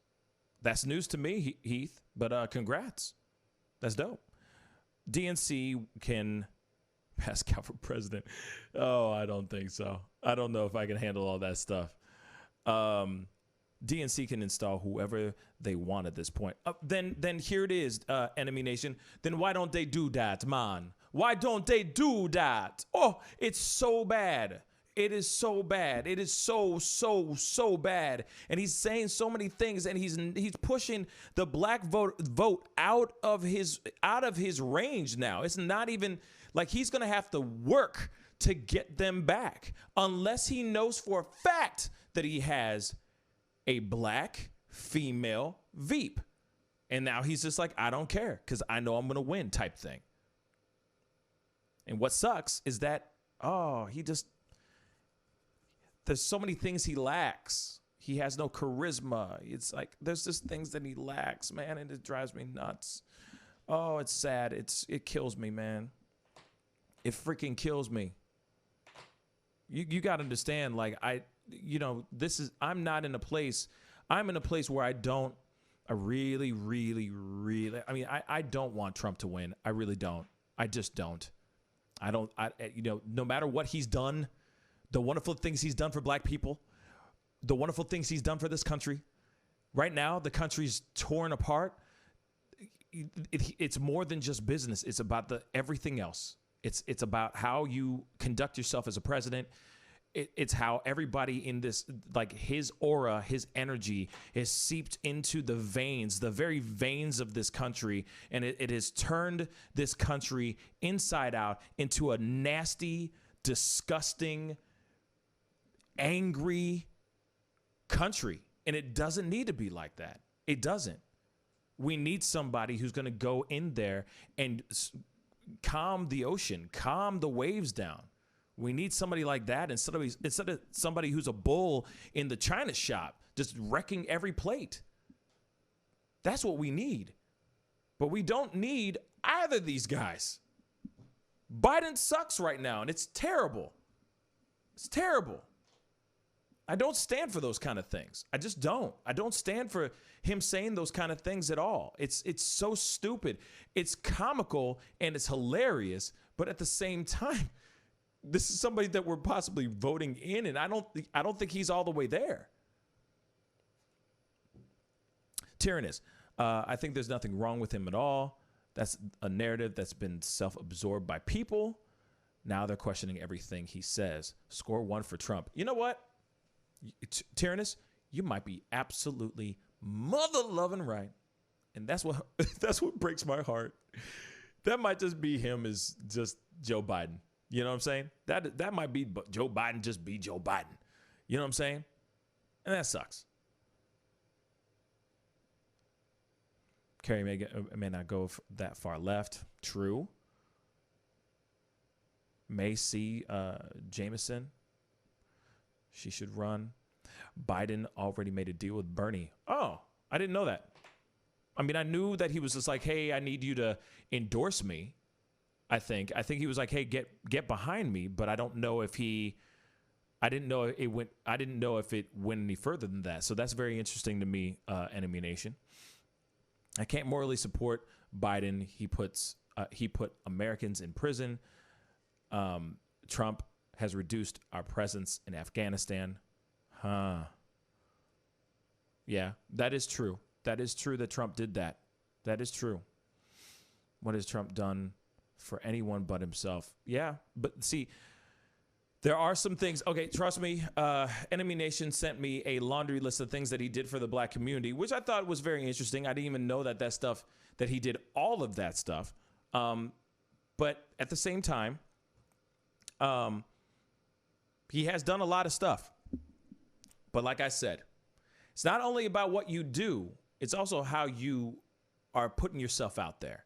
That's news to me, Heath, but congrats. That's dope. DNC can Pascal for president. Oh, I don't think so. I don't know if I can handle all that stuff. DNC can install whoever they want at this point. Then here it is, Enemy Nation. Then why don't they do that, man? Why don't they do that? Oh, it's so bad. It is so bad. It is so bad. And he's saying so many things, and he's pushing the black vote out of his range now. It's not even like he's gonna have to work to get them back unless he knows for a fact that he has a black female Veep. And now he's just like, I don't care because I know I'm gonna win type thing. And what sucks is that there's so many things he lacks. He has no charisma. It's like there's just things that he lacks, man, and it drives me nuts. Oh, it's sad. It kills me, man. It freaking kills me. You got to understand, like I'm in a place where I don't want Trump to win. I really don't. I just don't. No matter what he's done, the wonderful things he's done for black people, the wonderful things he's done for this country. Right now, the country's torn apart. It's more than just business. It's about everything else. It's about how you conduct yourself as a president. It's how everybody in this, like his aura, his energy is seeped into the very veins of this country. And it has turned this country inside out into a nasty, disgusting, angry country. And it doesn't need to be like that. It doesn't. We need somebody who's going to go in there and calm the ocean, calm the waves down. We need somebody like that instead of somebody who's a bull in the china shop, just wrecking every plate. That's what we need. But we don't need either of these guys. Biden sucks right now, and it's terrible. It's terrible. I don't stand for those kind of things. I just don't. I don't stand for him saying those kind of things at all. It's so stupid. It's comical and it's hilarious, but at the same time, this is somebody that we're possibly voting in, and I don't think he's all the way there. Tyrannus, I think there's nothing wrong with him at all. That's a narrative that's been self-absorbed by people. Now they're questioning everything he says. Score 1 for Trump. You know what? Tyrannus, you might be absolutely mother loving right. And that's what that's what breaks my heart. That might just be him as just Joe Biden. You know what I'm saying? That might be Joe Biden just be Joe Biden. You know what I'm saying? And that sucks. Kerry may not go that far left. True. May see Jameson. She should run. Biden already made a deal with Bernie. Oh, I didn't know that. I mean, I knew that he was just like, hey, I need you to endorse me. I think he was like, hey, get behind me, but I don't know if I didn't know if it went any further than that. So that's very interesting to me, Enemy Nation. I can't morally support Biden. He put Americans in prison. Trump has reduced our presence in Afghanistan. Yeah, that is true. That is true that Trump did that. That is true. What has Trump done for anyone but himself? Yeah, but see, there are some things. Okay, trust me. Enemy Nation sent me a laundry list of things that he did for the black community, which I thought was very interesting. I didn't even know that he did all of that stuff. But at the same time, he has done a lot of stuff. But like I said, it's not only about what you do, it's also how you are putting yourself out there.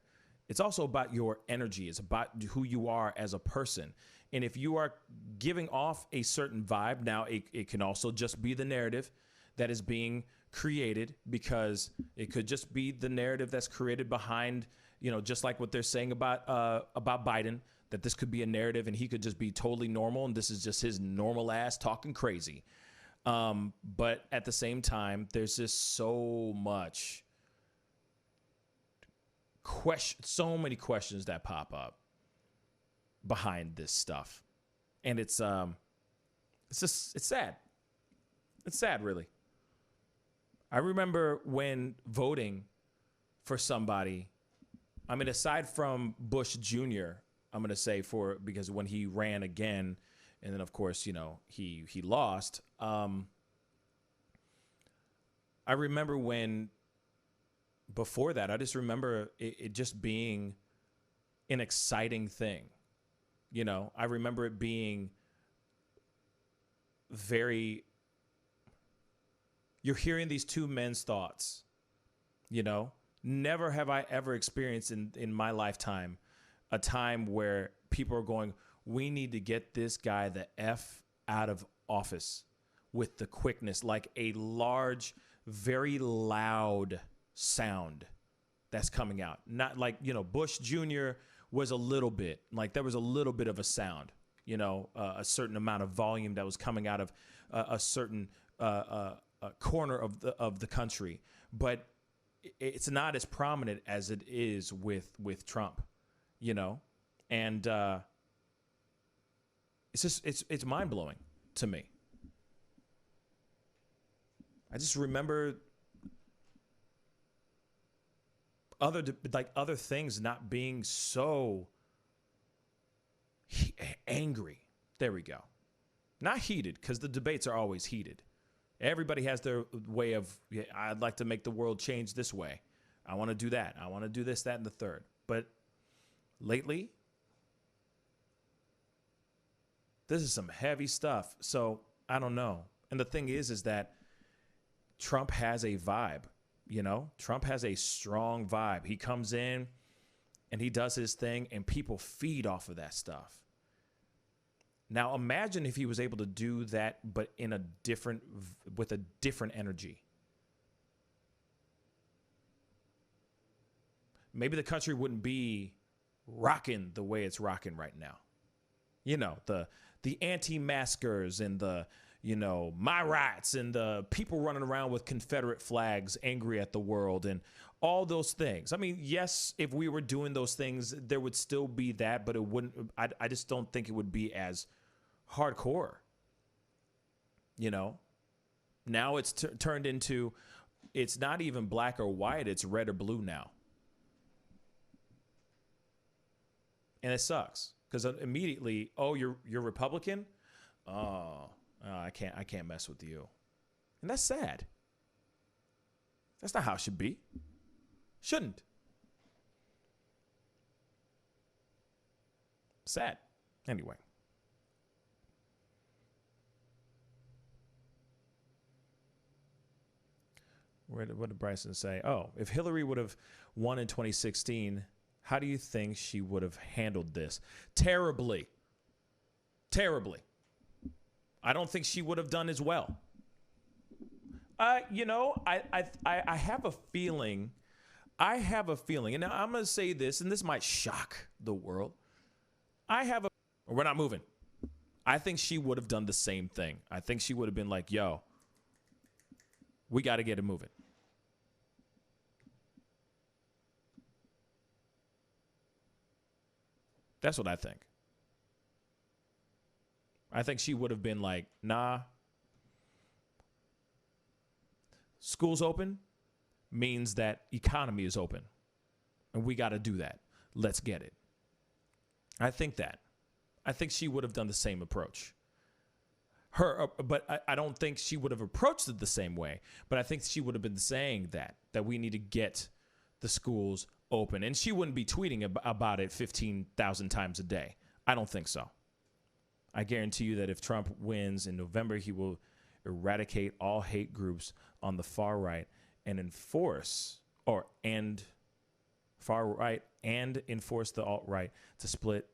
It's also about your energy. It's about who you are as a person. And if you are giving off a certain vibe, now it can also just be the narrative that is being created, because it could just be the narrative that's created behind, just like what they're saying about Biden, that this could be a narrative and he could just be totally normal and this is just his normal ass talking crazy. But at the same time, there's just so many questions that pop up behind this stuff. And it's sad. It's sad, really. I remember when voting for somebody, I mean, aside from Bush Jr., I'm going to say because when he ran again, and then, of course, he lost. I remember before that, I just remember it just being an exciting thing. I remember it being you're hearing these two men's thoughts, Never have I ever experienced in my lifetime a time where people are going, we need to get this guy the F out of office with the quickness, like a large, very loud sound that's coming out. Not like, Bush Jr. was a little bit, like there was a little bit of a sound, a certain amount of volume that was coming out of a certain corner of the country. But it's not as prominent as it is with Trump, and it's mind blowing to me. I just remember other things not being so angry. There we go. Not heated, because the debates are always heated. Everybody has their way of, I'd like to make the world change this way. I want to do that. I want to do this, that, and the third. But lately, this is some heavy stuff. So I don't know. And the thing is that Trump has a vibe, Trump has a strong vibe. He comes in and he does his thing and people feed off of that stuff. Now imagine if he was able to do that, but with a different energy. Maybe the country wouldn't be rocking the way it's rocking right now. The anti-maskers and the, my rights and the people running around with Confederate flags angry at the world and all those things. I mean, yes, if we were doing those things, there would still be that, but it wouldn't, I just don't think it would be as hardcore. Now it's turned into, it's not even black or white, it's red or blue now. And it sucks because immediately, oh, you're Republican? Oh, I can't mess with you. And that's sad. That's not how it should be. Shouldn't. Sad. Anyway. What did Bryson say? Oh, if Hillary would have won in 2016, how do you think she would have handled this? Terribly. Terribly. I don't think she would have done as well. I have a feeling, and I'm going to say this, and this might shock the world. We're not moving. I think she would have done the same thing. I think she would have been like, yo, we got to get it moving. That's what I think. I think she would have been like, nah. School's open means that economy is open. And we got to do that. Let's get it. I think she would have done the same approach. But I don't think she would have approached it the same way. But I think she would have been saying that we need to get the schools open. And she wouldn't be tweeting about it 15,000 times a day. I don't think so. I guarantee you that if Trump wins in November, he will eradicate all hate groups on the far right and enforce the alt-right to split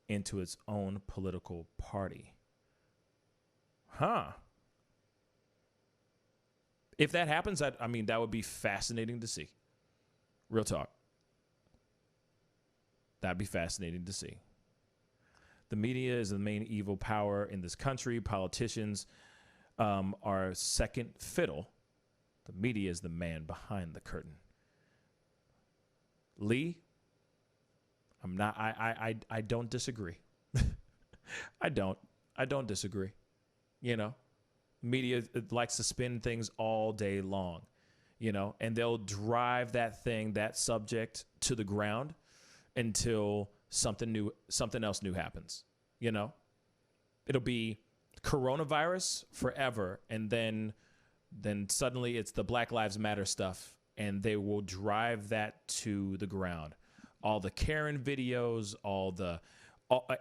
into its own political party. Huh. If that happens, that would be fascinating to see. Real talk. That'd be fascinating to see. The media is the main evil power in this country. Politicians are second fiddle. The media is the man behind the curtain. Lee, I don't disagree. I don't disagree. You know, media likes to spin things all day long, you know, and they'll drive that subject to the ground until something else new happens. You know, it'll be coronavirus forever. And then suddenly it's the Black Lives Matter stuff, and they will drive that to the ground. All the Karen videos, all the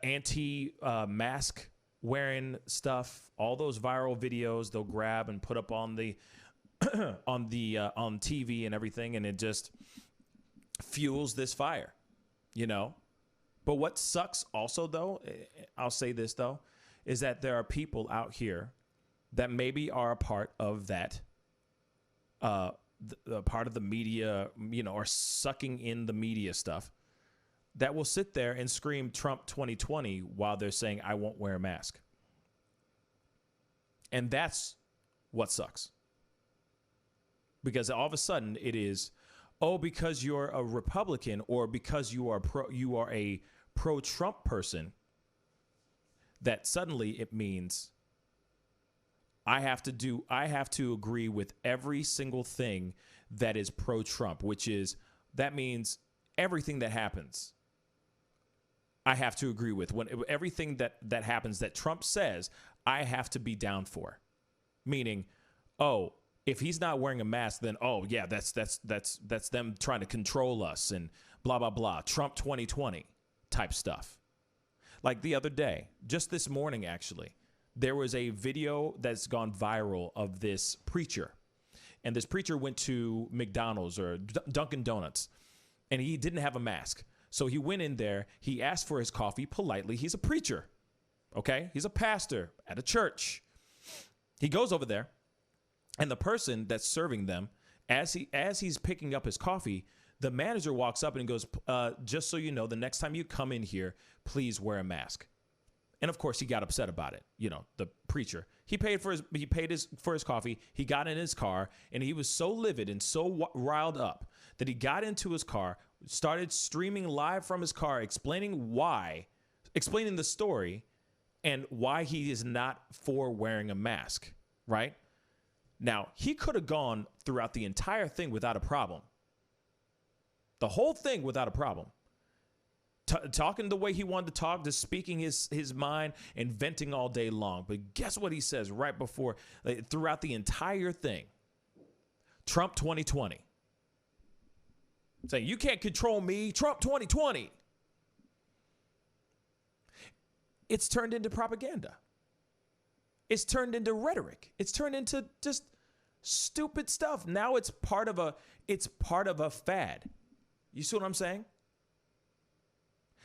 anti-mask wearing stuff, all those viral videos they'll grab and put up on the on TV and everything, and it just fuels this fire, you know. But what sucks also, though, I'll say this though, is that there are people out here that maybe are a part of that, the part of the media, you know, are sucking in the media stuff, that will sit there and scream Trump 2020 while they're saying, I won't wear a mask. And that's what sucks. Because all of a sudden it is, oh, because you're a Republican or because you are a pro-Trump person, that suddenly it means I have to agree with every single thing that is pro-Trump, that means everything that happens, I have to agree with. Everything that happens that Trump says, I have to be down for. Meaning, oh, if he's not wearing a mask, then oh yeah, that's them trying to control us and blah blah blah. Trump 2020 type stuff. Like the other day, just this morning actually, there was a video that's gone viral of this preacher. And this preacher went to McDonald's or Dunkin' Donuts, and he didn't have a mask. So he went in there, he asked for his coffee politely. He's a preacher, okay? He's a pastor at a church. He goes over there, and the person that's serving them, as he's picking up his coffee, the manager walks up and goes, just so you know, the next time you come in here, please wear a mask. And of course, he got upset about it. You know, the preacher. He paid for his coffee. He got in his car, and he was so livid and so riled up that he got into his car, started streaming live from his car, explaining the story and why he is not for wearing a mask, right? Now, he could have gone throughout the entire thing without a problem. The whole thing without a problem. talking the way he wanted to talk, just speaking his mind and venting all day long. But guess what he says right before, throughout the entire thing? Trump 2020. Saying, you can't control me, Trump 2020. It's turned into propaganda. It's turned into rhetoric. It's turned into just stupid stuff. Now it's part of a fad. You see what I'm saying?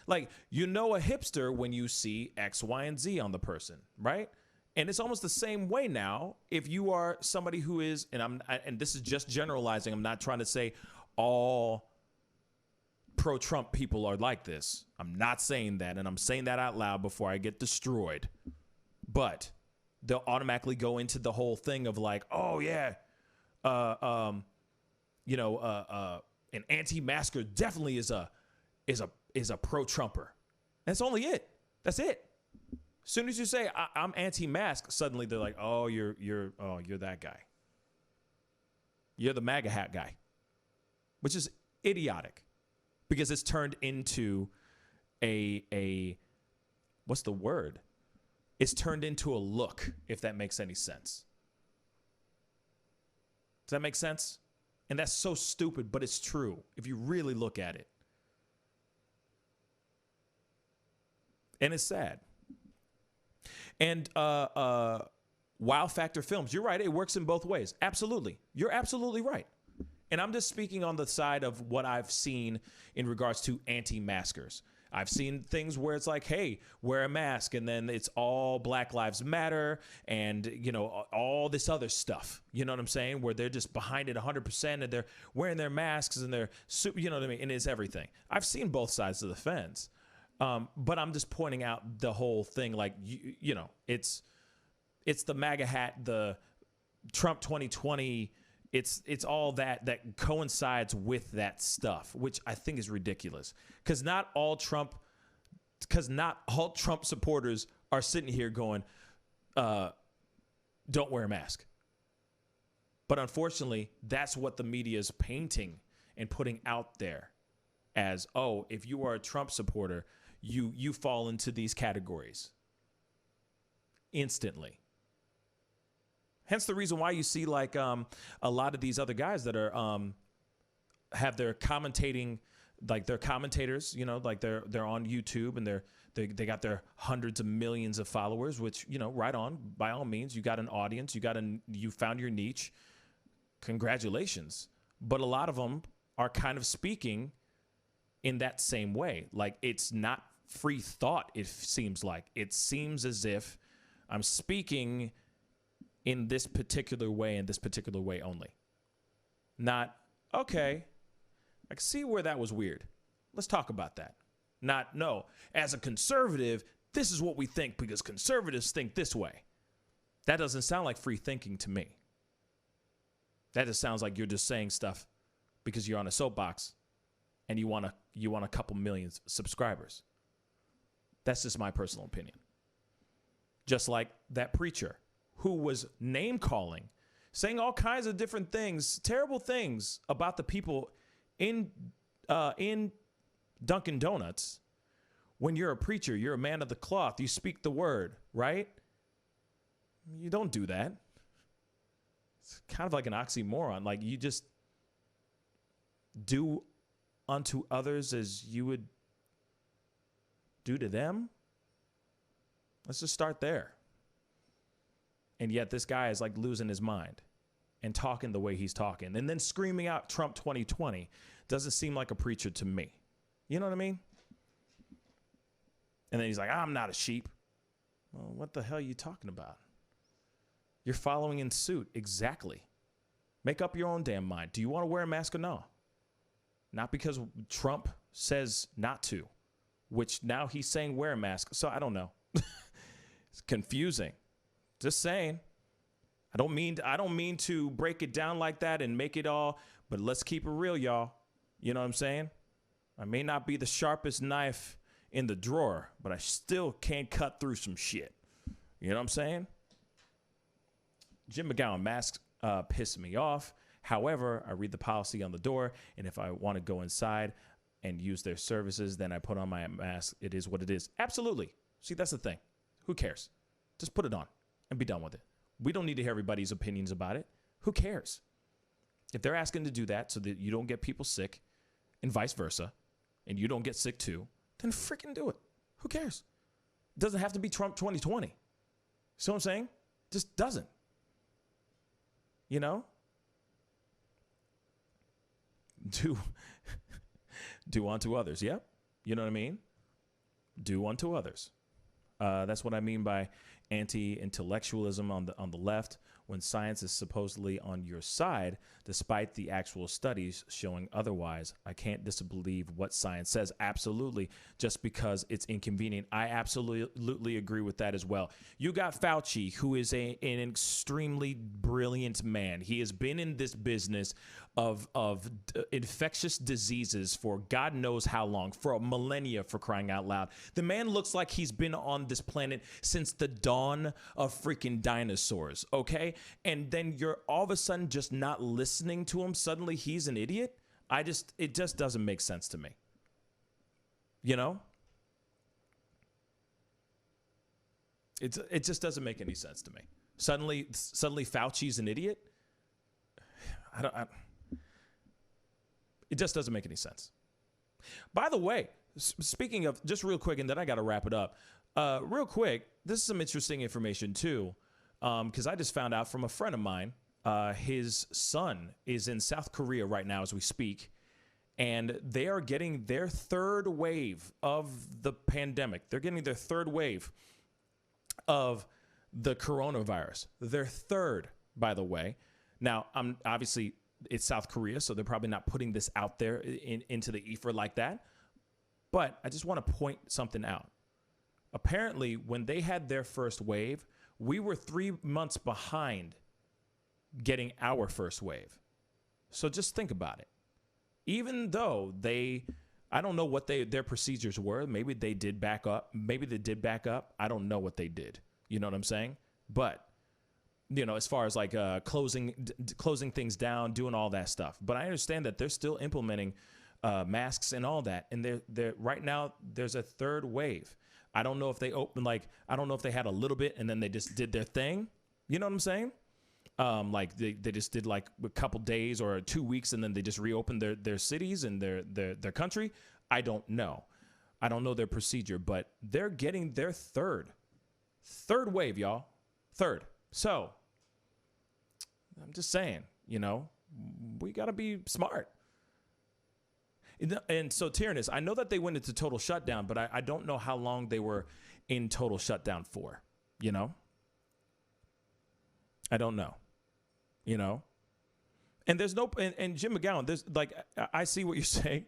Like, you know a hipster when you see X, Y, and Z on the person, right? And it's almost the same way now if you are somebody who is, and this is just generalizing. I'm not trying to say all pro-Trump people are like this. I'm not saying that, and I'm saying that out loud before I get destroyed. But they'll automatically go into the whole thing of like, oh yeah, an anti-masker definitely is a pro-Trumper. That's only it. That's it. As soon as you say I'm anti-mask, suddenly they're like, oh, you're that guy. You're the MAGA hat guy, which is idiotic because it's turned into a what's the word? It's turned into a look, if that makes any sense. Does that make sense? And that's so stupid, but it's true if you really look at it. And it's sad. And Wow Factor Films, you're right. It works in both ways. Absolutely. You're absolutely right. And I'm just speaking on the side of what I've seen in regards to anti-maskers. I've seen things where it's like, hey, wear a mask, and then it's all Black Lives Matter and, you know, all this other stuff. You know what I'm saying? Where they're just behind it 100% and they're wearing their masks and they're, you know what I mean? And it's everything. I've seen both sides of the fence. But I'm just pointing out the whole thing, like, you know, it's the MAGA hat, the Trump 2020. It's all that coincides with that stuff, which I think is ridiculous. Because not all Trump supporters are sitting here going, don't wear a mask. But unfortunately, that's what the media is painting and putting out there as, oh, if you are a Trump supporter, you fall into these categories instantly. Hence the reason why you see like a lot of these other guys that are have their commentating, like they're commentators, you know, like they're on YouTube and they got their hundreds of millions of followers, which, you know, right on, by all means, you got an audience, you found your niche. Congratulations. But a lot of them are kind of speaking in that same way. Like, it's not free thought, it seems like. It seems as if I'm speaking in this particular way and this particular way only. Not, okay, I can see where that was weird. Let's talk about that. Not, no, as a conservative, this is what we think because conservatives think this way. That doesn't sound like free thinking to me. That just sounds like you're just saying stuff because you're on a soapbox and you want a couple million subscribers. That's just my personal opinion. Just like that preacher who was name calling, saying all kinds of different things, terrible things about the people in Dunkin' Donuts. When you're a preacher, you're a man of the cloth, you speak the word, right? You don't do that. It's kind of like an oxymoron. Like, you just do unto others as you would do to them. Let's just start there. And yet this guy is like losing his mind and talking the way he's talking and then screaming out Trump 2020 doesn't seem like a preacher to me. You know what I mean? And then he's like, I'm not a sheep. Well, what the hell are you talking about? You're following in suit. Exactly. Make up your own damn mind. Do you want to wear a mask or no? Not because Trump says not to, which now he's saying wear a mask. So I don't know. It's confusing. Just saying. I don't mean to break it down like that and make it all, but let's keep it real, y'all. You know what I'm saying? I may not be the sharpest knife in the drawer, but I still can't cut through some shit. You know what I'm saying? Jim McGowan masks piss me off. However, I read the policy on the door, and if I want to go inside, and use their services, then I put on my mask. It is what it is. Absolutely. See, that's the thing. Who cares? Just put it on and be done with it. We don't need to hear everybody's opinions about it. Who cares? If they're asking to do that so that you don't get people sick and vice versa, and you don't get sick too, then freaking do it. Who cares? It doesn't have to be Trump 2020. See what I'm saying? Just doesn't. You know? Do unto others. Yep. You know what I mean? Do unto others. That's what I mean by anti-intellectualism on the left, when science is supposedly on your side, despite the actual studies showing otherwise. I can't disbelieve what science says. Absolutely, just because it's inconvenient. I absolutely agree with that as well. You got Fauci, who is an extremely brilliant man. He has been in this business of infectious diseases for God knows how long, for a millennia, for crying out loud. The man looks like he's been on this planet since the dawn of freaking dinosaurs, okay? And then you're all of a sudden just not listening to him. Suddenly he's an idiot. It just doesn't make sense to me. You know? It just doesn't make any sense to me. Suddenly Fauci's an idiot. It just doesn't make any sense. By the way, speaking of, just real quick, and then I got to wrap it up. Real quick, this is some interesting information too, because I just found out from a friend of mine. His son is in South Korea right now as we speak, and they are getting their third wave of the pandemic. They're getting their third wave of the coronavirus. Their third, by the way. Now, obviously it's South Korea, so they're probably not putting this out there into the ether like that. But I just want to point something out. Apparently, when they had their first wave, we were 3 months behind getting our first wave. So just think about it. Even though I don't know what their procedures were. Maybe they did back up. Maybe they did back up. I don't know what they did. You know what I'm saying? But, you know, as far as like closing things down, doing all that stuff. But I understand that they're still implementing masks and all that. And they're right now there's a third wave. I don't know if they I don't know if they had a little bit and then they just did their thing. You know what I'm saying? Like they just did like a couple days or 2 weeks and then they just reopened their cities and their country. I don't know. I don't know their procedure, but they're getting their third wave, y'all. Third. So I'm just saying, you know, we got to be smart. And so, Tyrannus, I know that they went into total shutdown, but I don't know how long they were in total shutdown for, you know? I don't know, you know? And there's no, and Jim McGowan, there's like, I see what you're saying,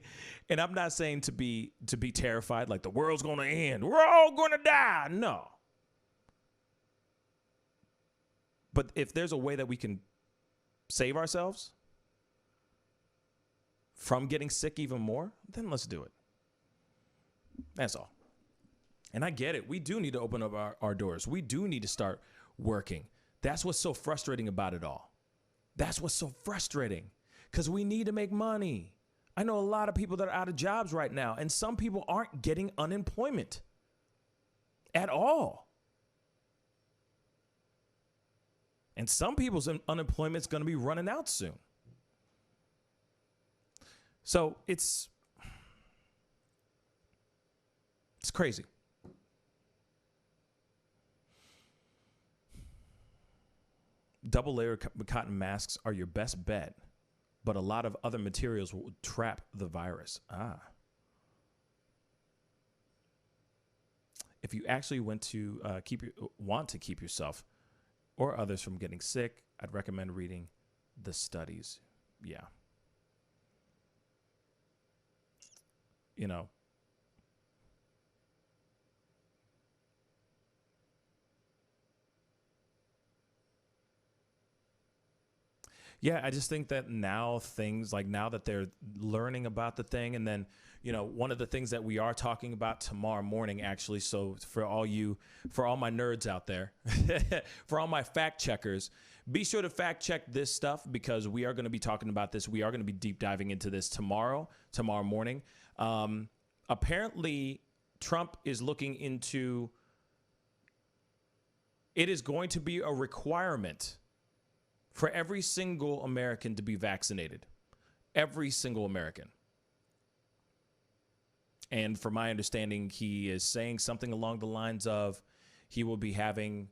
and I'm not saying to be terrified, like the world's going to end. We're all going to die. No. But if there's a way that we can save ourselves from getting sick even more, then let's do it. That's all. And I get it. We do need to open up our doors. We do need to start working. That's what's so frustrating about it all. That's what's so frustrating, because we need to make money. I know a lot of people that are out of jobs right now, and some people aren't getting unemployment at all. And some people's unemployment is going to be running out soon. So it's crazy. Double layer cotton masks are your best bet, but a lot of other materials will trap the virus. If you actually want to keep yourself or others from getting sick, I'd recommend reading the studies. Yeah. You know, yeah, I just think that now that they're learning about the thing, and then, you know, one of the things that we are talking about tomorrow morning, actually, so for all my nerds out there, for all my fact checkers, Be sure to fact check this stuff because we are going to be talking about this. We are going to be deep diving into this tomorrow morning. Apparently, Trump is looking into, it is going to be a requirement for every single American to be vaccinated. Every single American. And from my understanding, he is saying something along the lines of he will be having,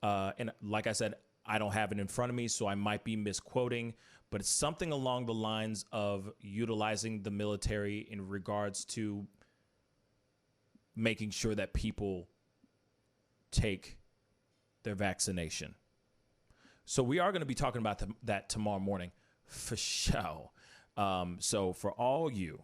and like I said, I don't have it in front of me, so I might be misquoting, but it's something along the lines of utilizing the military in regards to making sure that people take their vaccination. So we are going to be talking about that tomorrow morning for sure. So for all of you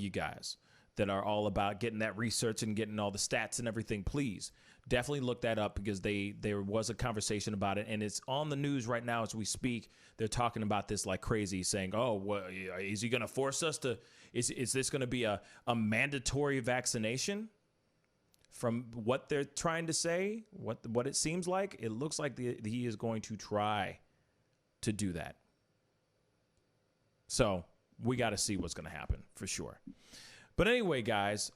guys that are all about getting that research and getting all the stats and everything, please definitely look that up because there was a conversation about it and it's on the news right now as we speak. They're talking about this like crazy, saying, "Oh, well, is he going to force us to? Is this going to be a mandatory vaccination?" From what they're trying to say, what it seems like, it looks like he is going to try to do that. So we got to see what's going to happen for sure. But anyway, guys,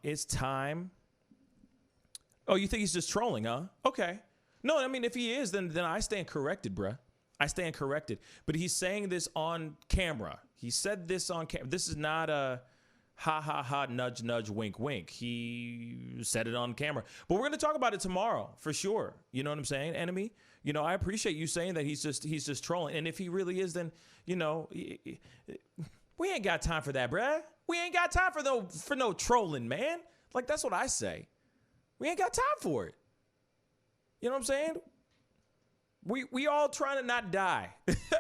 it's time. Oh, you think he's just trolling, huh? Okay. No, I mean, if he is, then I stand corrected, bruh. I stand corrected. But he's saying this on camera. He said this on camera. This is not a ha, ha, ha, nudge, nudge, wink, wink. He said it on camera. But we're going to talk about it tomorrow for sure. You know what I'm saying, enemy? You know, I appreciate you saying that he's just trolling. And if he really is, then, you know, we ain't got time for that, bruh. We ain't got time for no trolling, man. Like, that's what I say. We ain't got time for it. You know what I'm saying? We all trying to not die.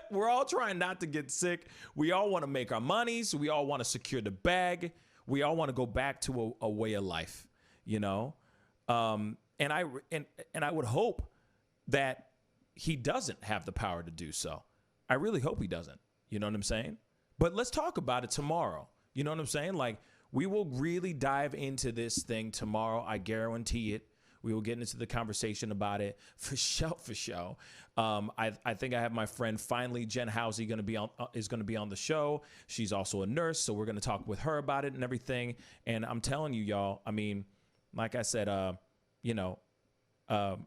We're all trying not to get sick. We all want to make our money. So we all want to secure the bag. We all want to go back to a way of life, you know? And I would hope that he doesn't have the power to do so. I really hope he doesn't. You know what I'm saying? But let's talk about it tomorrow. You know what I'm saying? Like, we will really dive into this thing tomorrow. I guarantee it. We will get into the conversation about it for sure. I think I have my friend finally, Jen Housey, is going to be on the show. She's also a nurse, so we're going to talk with her about it and everything. And I'm telling you, y'all, I mean, like I said, you know, we're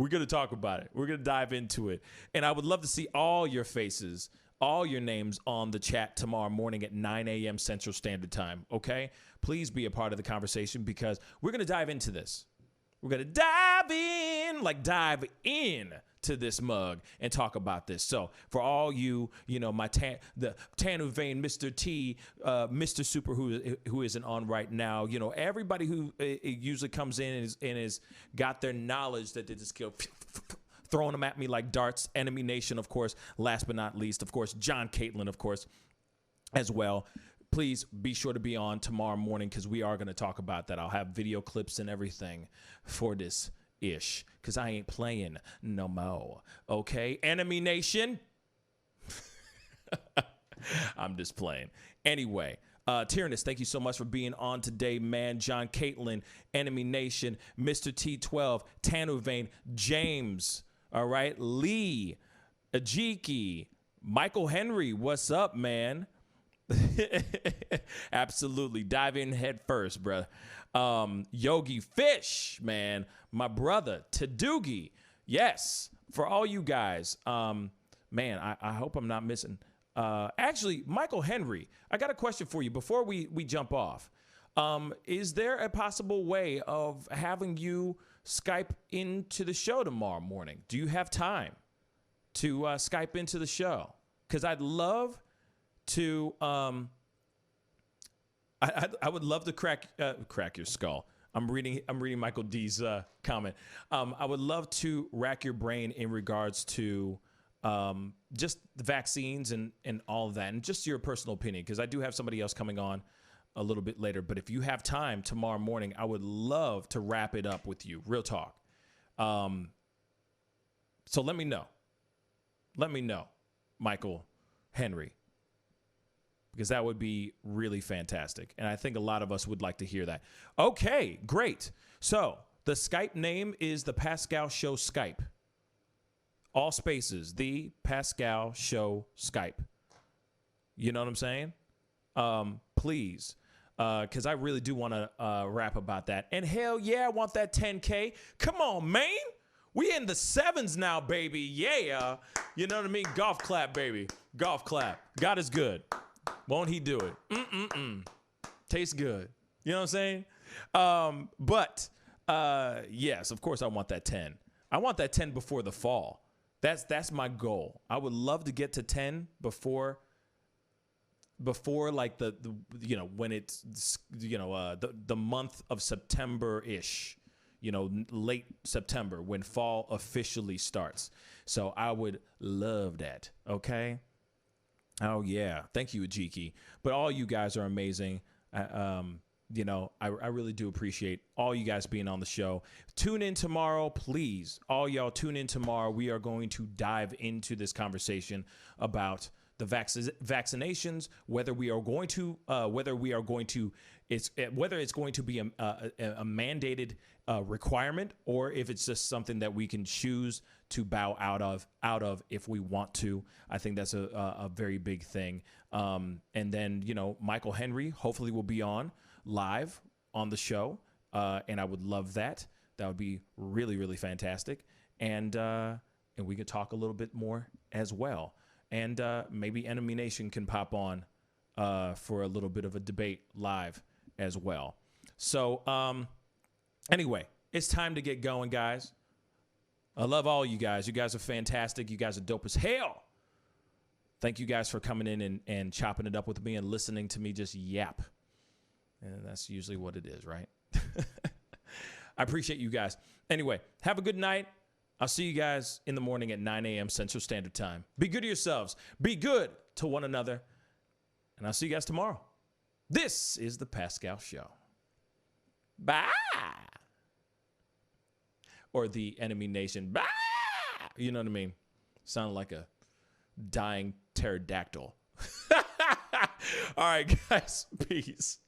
going to talk about it. We're going to dive into it. And I would love to see all your faces, all your names on the chat tomorrow morning at 9 a.m. Central Standard Time, okay? Please be a part of the conversation because we're going to dive into this. We're going to dive in to this mug and talk about this. So for all you know, the Tanu Vane, Mr. T, Mr. Super, who isn't on right now, you know, everybody who usually comes in and is got their knowledge that they just kill, throwing them at me like darts. Enemy Nation, of course. Last but not least, of course, John Caitlin, of course, as well. Please be sure to be on tomorrow morning because we are going to talk about that. I'll have video clips and everything for this ish because I ain't playing no more. Okay, Enemy Nation. I'm just playing. Anyway, Tyrannus, thank you so much for being on today, man. John Caitlin, Enemy Nation, Mr. T12, Tanu Vane, James, all right, Lee, Ajiki, Michael Henry, what's up, man? Absolutely. Dive in head first, bro. Yogi Fish, man. My brother, Tadugi. Yes, for all you guys. Man, I hope I'm not missing. Actually, Michael Henry, I got a question for you before we jump off. Is there a possible way of having you Skype into the show tomorrow morning? Do you have time to Skype into the show? Because I'd love to I would love to crack your skull. I'm reading Michael D's comment. I would love to rack your brain in regards to just the vaccines and all of that, and just your personal opinion, because I do have somebody else coming on a little bit later. But if you have time tomorrow morning, I would love to wrap it up with you. Real talk. So let me know. Let me know, Michael Henry. because that would be really fantastic. And I think a lot of us would like to hear that. Okay, great. So the Skype name is the Pascal Show Skype. All spaces, the Pascal Show Skype. You know what I'm saying? Please, because I really do want to rap about that. And hell yeah, I want that 10K. Come on, man. We in the 7s now, baby. Yeah. You know what I mean? Golf clap, baby. Golf clap. God is good. Won't he do it? Tastes good. You know what I'm saying? But yes, of course I want that 10. I want that 10 before the fall. That's my goal. I would love to get to 10 before like the you know, when it's, you know, the month of September-ish, you know, late September when fall officially starts. So I would love that. Okay. Oh yeah. Thank you, Ajiki. But all you guys are amazing. You know, I really do appreciate all you guys being on the show. Tune in tomorrow, please. All y'all tune in tomorrow. We are going to dive into this conversation about the vaccinations, whether it's going to be a mandated requirement, or if it's just something that we can choose to bow out of if we want to. I think that's a very big thing. And then, you know, Michael Henry hopefully will be on live on the show, and I would love that. That would be really, really fantastic. And we could talk a little bit more as well. And maybe Enemy Nation can pop on for a little bit of a debate live as well. So anyway, it's time to get going, guys. I love all you guys. You guys are fantastic. You guys are dope as hell. Thank you guys for coming in and chopping it up with me and listening to me just yap. And that's usually what it is, right? I appreciate you guys. Anyway, have a good night. I'll see you guys in the morning at 9 a.m. Central Standard Time. Be good to yourselves. Be good to one another. And I'll see you guys tomorrow. This is the Pascal Show. Bye. Or the Enemy Nation. Bye. You know what I mean? Sounded like a dying pterodactyl. All right, guys. Peace.